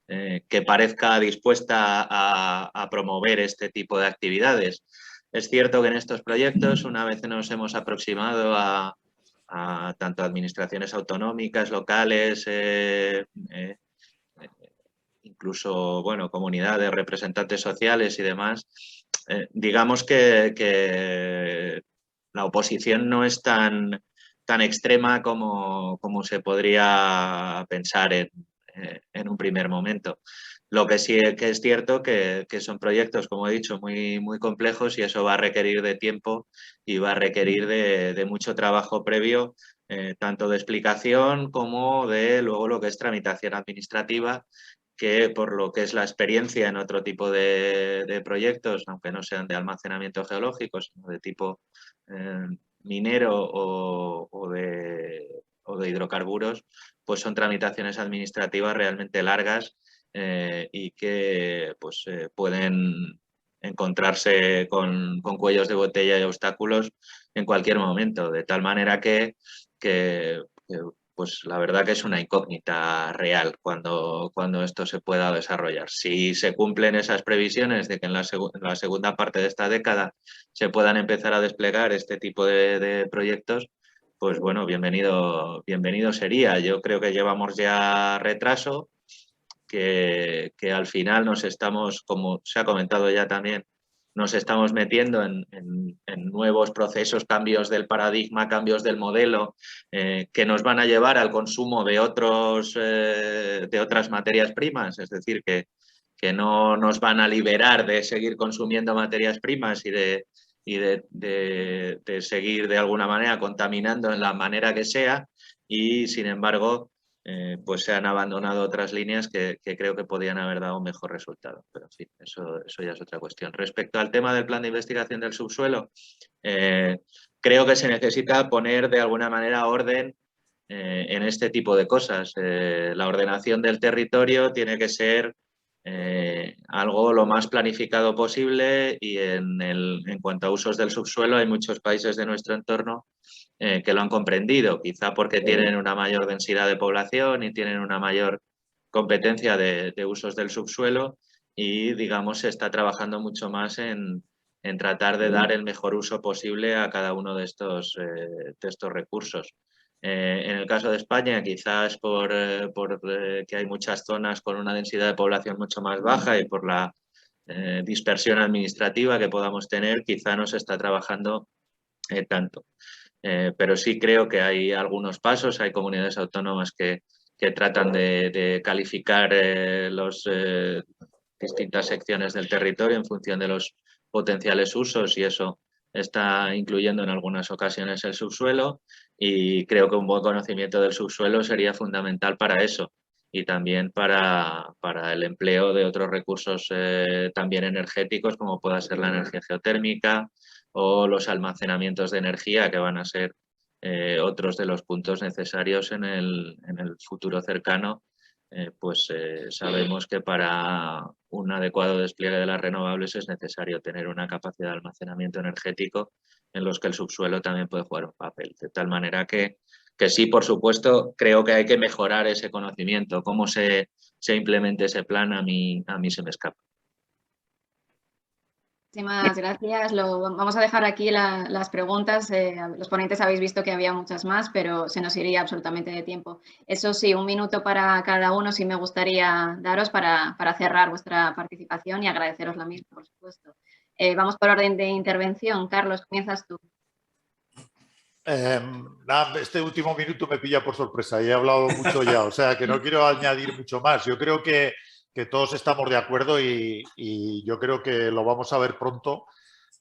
que parezca dispuesta a promover este tipo de actividades. Es cierto que en estos proyectos, una vez nos hemos aproximado a tanto administraciones autonómicas, locales, incluso, bueno, comunidades, representantes sociales y demás, digamos que la oposición no es tan extrema como se podría pensar en un primer momento. Lo que sí que es cierto que son proyectos, como he dicho, muy, muy complejos, y eso va a requerir de tiempo y va a requerir de mucho trabajo previo, tanto de explicación como de luego lo que es tramitación administrativa, que por lo que es la experiencia en otro tipo de proyectos, aunque no sean de almacenamiento geológico, sino de tipo minero o de hidrocarburos, pues son tramitaciones administrativas realmente largas y que pues, pueden encontrarse con cuellos de botella y obstáculos en cualquier momento, de tal manera que pues la verdad que es una incógnita real cuando esto se pueda desarrollar. Si se cumplen esas previsiones de que en la segunda parte de esta década se puedan empezar a desplegar este tipo de proyectos, pues bueno, bienvenido sería. Yo creo que llevamos ya retraso, que al final nos estamos, como se ha comentado ya también, nos estamos metiendo en nuevos procesos, cambios del paradigma, cambios del modelo, que nos van a llevar al consumo de otras materias primas, es decir, que no nos van a liberar de seguir consumiendo materias primas y de seguir de alguna manera contaminando en la manera que sea, y sin embargo pues se han abandonado otras líneas que creo que podían haber dado un mejor resultado. Pero en fin, eso ya es otra cuestión. Respecto al tema del plan de investigación del subsuelo, creo que se necesita poner de alguna manera orden en este tipo de cosas. La ordenación del territorio tiene que ser algo lo más planificado posible, y en cuanto a usos del subsuelo hay muchos países de nuestro entorno que lo han comprendido, quizá porque tienen una mayor densidad de población y tienen una mayor competencia de usos del subsuelo, y, digamos, se está trabajando mucho más en tratar de dar el mejor uso posible a cada uno de estos recursos. En el caso de España, quizás por que hay muchas zonas con una densidad de población mucho más baja y por la dispersión administrativa que podamos tener, quizá no se está trabajando tanto. Pero sí creo que hay algunos pasos, hay comunidades autónomas que tratan de calificar las distintas secciones del territorio en función de los potenciales usos, y eso está incluyendo en algunas ocasiones el subsuelo, y creo que un buen conocimiento del subsuelo sería fundamental para eso y también para el empleo de otros recursos también energéticos, como pueda ser la energía geotérmica o los almacenamientos de energía, que van a ser otros de los puntos necesarios en el futuro cercano. Sabemos que para un adecuado despliegue de las renovables es necesario tener una capacidad de almacenamiento energético en los que el subsuelo también puede jugar un papel. De tal manera que sí, por supuesto, creo que hay que mejorar ese conocimiento. Cómo se implemente ese plan, a mí se me escapa. Muchísimas gracias. Vamos a dejar aquí las preguntas. Los ponentes habéis visto que había muchas más, pero se nos iría absolutamente de tiempo. Eso sí, 1 minuto para cada uno sí me gustaría daros para cerrar vuestra participación y agradeceros la misma, por supuesto. Vamos por orden de intervención. Carlos, comienzas tú. Este último minuto me pilla por sorpresa y he hablado mucho ya, o sea que no quiero añadir mucho más. Yo creo que todos estamos de acuerdo y yo creo que lo vamos a ver pronto,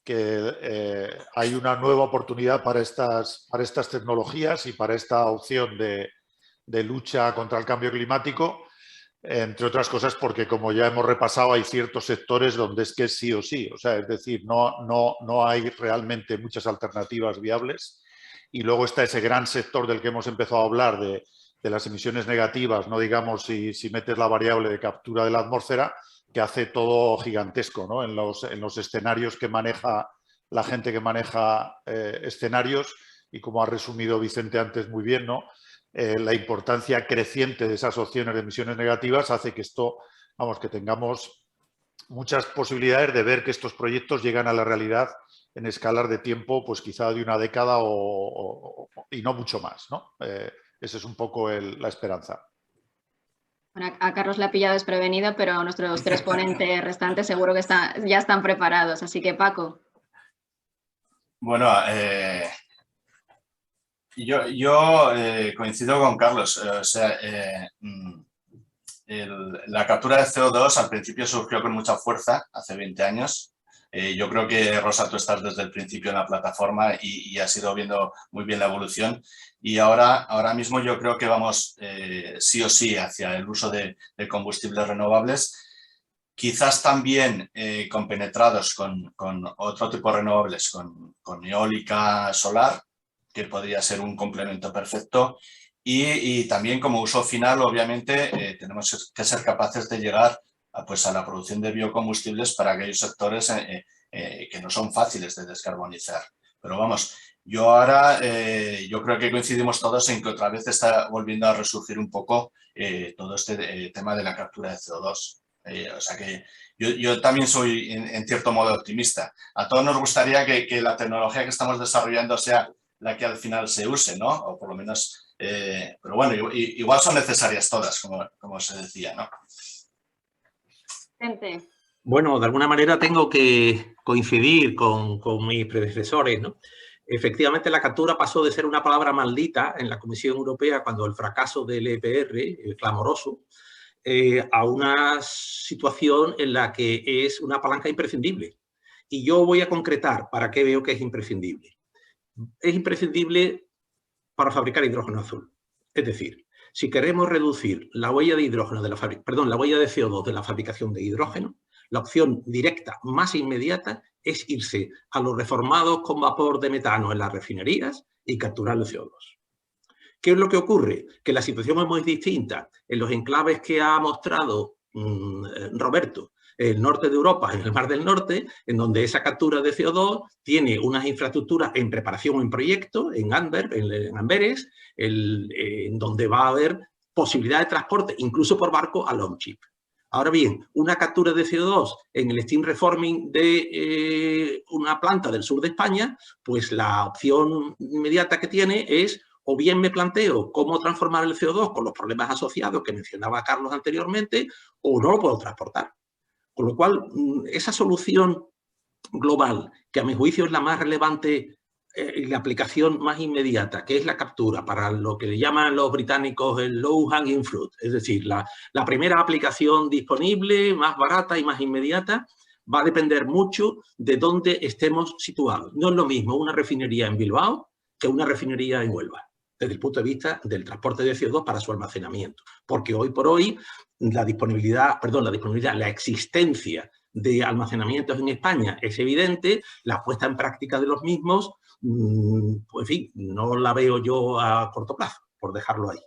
que hay una nueva oportunidad para estas tecnologías y para esta opción de lucha contra el cambio climático, entre otras cosas porque, como ya hemos repasado, hay ciertos sectores donde es que sí o sí, o sea, es decir, no hay realmente muchas alternativas viables. Y luego está ese gran sector del que hemos empezado a hablar de las emisiones negativas, no digamos si metes la variable de captura de la atmósfera, que hace todo gigantesco, ¿no? En los escenarios que maneja la gente que maneja escenarios, y como ha resumido Vicente antes muy bien, ¿no? La importancia creciente de esas opciones de emisiones negativas hace que que tengamos muchas posibilidades de ver que estos proyectos llegan a la realidad en escalas de tiempo, pues quizá de una década y no mucho más, ¿no? Esa es un poco la esperanza. Bueno, a Carlos le ha pillado desprevenido, pero nuestros 3 ponentes restantes seguro que ya están preparados. Así que, Paco. Bueno, yo coincido con Carlos. O sea, la captura de CO2 al principio surgió con mucha fuerza, hace 20 años. Yo creo que, Rosa, tú estás desde el principio en la plataforma y has ido viendo muy bien la evolución. Y ahora mismo yo creo que vamos sí o sí hacia el uso de combustibles renovables, quizás también compenetrados con otro tipo de renovables, con eólica solar, que podría ser un complemento perfecto. Y también como uso final, obviamente, tenemos que ser capaces de llegar a la producción de biocombustibles para aquellos sectores que no son fáciles de descarbonizar. Pero vamos, yo creo que coincidimos todos en que otra vez está volviendo a resurgir un poco todo este tema de la captura de CO2. O sea que yo también soy en cierto modo optimista. A todos nos gustaría que la tecnología que estamos desarrollando sea la que al final se use, ¿no? O por lo menos, pero bueno, igual son necesarias todas, como se decía, ¿no? Gente. Bueno, de alguna manera tengo que coincidir con mis predecesores, ¿no? Efectivamente, la captura pasó de ser una palabra maldita en la Comisión Europea cuando el fracaso del EPR, clamoroso, a una situación en la que es una palanca imprescindible. Y yo voy a concretar para qué veo que es imprescindible. Es imprescindible para fabricar hidrógeno azul. Es decir, si queremos reducir la huella de hidrógeno la huella de CO2 de la fabricación de hidrógeno, la opción directa más inmediata es irse a los reformados con vapor de metano en las refinerías y capturar el CO2. ¿Qué es lo que ocurre? Que la situación es muy distinta en los enclaves que ha mostrado Roberto, el norte de Europa, en el Mar del Norte, en donde esa captura de CO2 tiene unas infraestructuras en preparación en proyecto, en Amberes, en donde va a haber posibilidad de transporte, incluso por barco, a Longship. Ahora bien, una captura de CO2 en el steam reforming de una planta del sur de España, pues la opción inmediata que tiene es, o bien me planteo cómo transformar el CO2 con los problemas asociados que mencionaba Carlos anteriormente, o no lo puedo transportar. Con lo cual, esa solución global, que a mi juicio es la más relevante y la aplicación más inmediata, que es la captura, para lo que le llaman los británicos el low hanging fruit, es decir, la primera aplicación disponible, más barata y más inmediata, va a depender mucho de dónde estemos situados. No es lo mismo una refinería en Bilbao que una refinería en Huelva, desde el punto de vista del transporte de CO2 para su almacenamiento, porque hoy por hoy la existencia de almacenamientos en España es evidente, la puesta en práctica de los mismos, pues en fin, no la veo yo a corto plazo, por dejarlo ahí.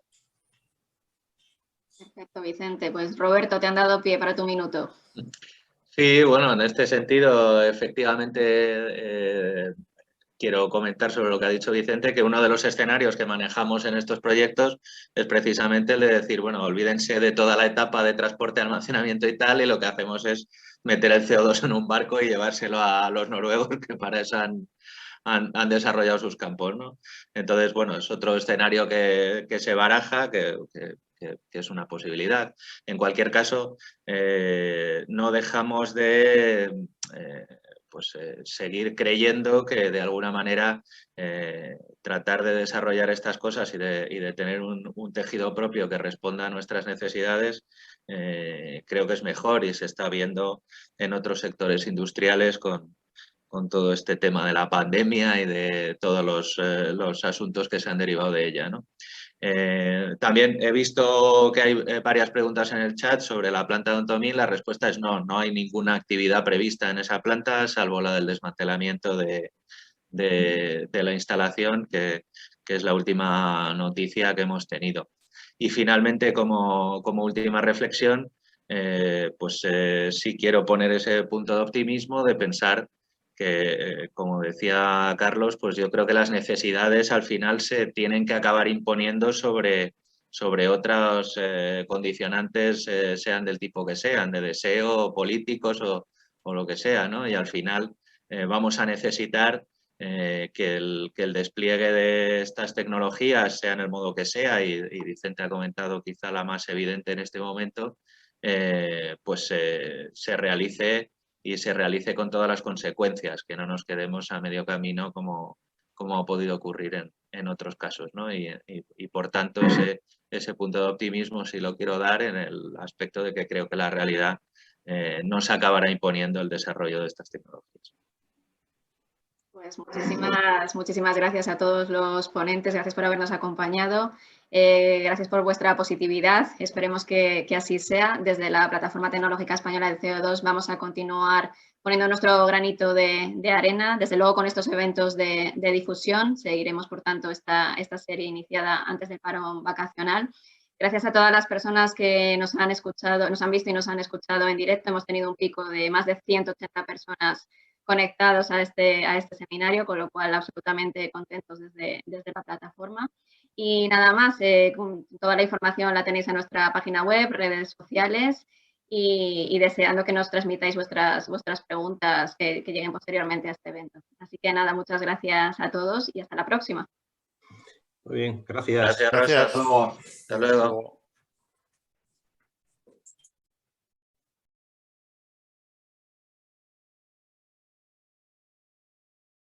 Perfecto, Vicente. Pues Roberto, te han dado pie para tu minuto. Sí, bueno, en este sentido, efectivamente, quiero comentar sobre lo que ha dicho Vicente, que uno de los escenarios que manejamos en estos proyectos es precisamente el de decir, bueno, olvídense de toda la etapa de transporte, almacenamiento y tal, y lo que hacemos es meter el CO2 en un barco y llevárselo a los noruegos, que para eso han desarrollado sus campos, ¿no? Entonces, bueno, es otro escenario que se baraja, que es una posibilidad. En cualquier caso, no dejamos de seguir creyendo que de alguna manera tratar de desarrollar estas cosas y de tener un tejido propio que responda a nuestras necesidades, creo que es mejor y se está viendo en otros sectores industriales con todo este tema de la pandemia y de todos los asuntos que se han derivado de ella, ¿no? También he visto que hay varias preguntas en el chat sobre la planta de Ontomil. La respuesta es no, no hay ninguna actividad prevista en esa planta, salvo la del desmantelamiento de la instalación, que es la última noticia que hemos tenido. Y finalmente, como última reflexión, sí quiero poner ese punto de optimismo de pensar que, como decía Carlos, pues yo creo que las necesidades al final se tienen que acabar imponiendo sobre otros condicionantes, sean del tipo que sean, de deseo, políticos o lo que sea, ¿no? Y al final vamos a necesitar que el despliegue de estas tecnologías, sea en el modo que sea, y Vicente ha comentado quizá la más evidente en este momento, se realice y se realice con todas las consecuencias, que no nos quedemos a medio camino como ha podido ocurrir en otros casos, ¿no? Y por tanto ese punto de optimismo sí lo quiero dar en el aspecto de que creo que la realidad no se acabará imponiendo el desarrollo de estas tecnologías. Pues muchísimas gracias a todos los ponentes, gracias por habernos acompañado, gracias por vuestra positividad, esperemos que así sea. Desde la Plataforma Tecnológica Española del CO2 vamos a continuar poniendo nuestro granito de arena, desde luego con estos eventos de difusión, seguiremos por tanto esta serie iniciada antes del parón vacacional. Gracias a todas las personas que nos han escuchado, nos han visto y nos han escuchado en directo, hemos tenido un pico de más de 180 personas conectados a este seminario, con lo cual absolutamente contentos desde la plataforma. Y nada más, toda la información la tenéis en nuestra página web, redes sociales y deseando que nos transmitáis vuestras preguntas que lleguen posteriormente a este evento. Así que nada, muchas gracias a todos y hasta la próxima. Muy bien, gracias. Gracias, Rosa. Gracias. Hasta luego.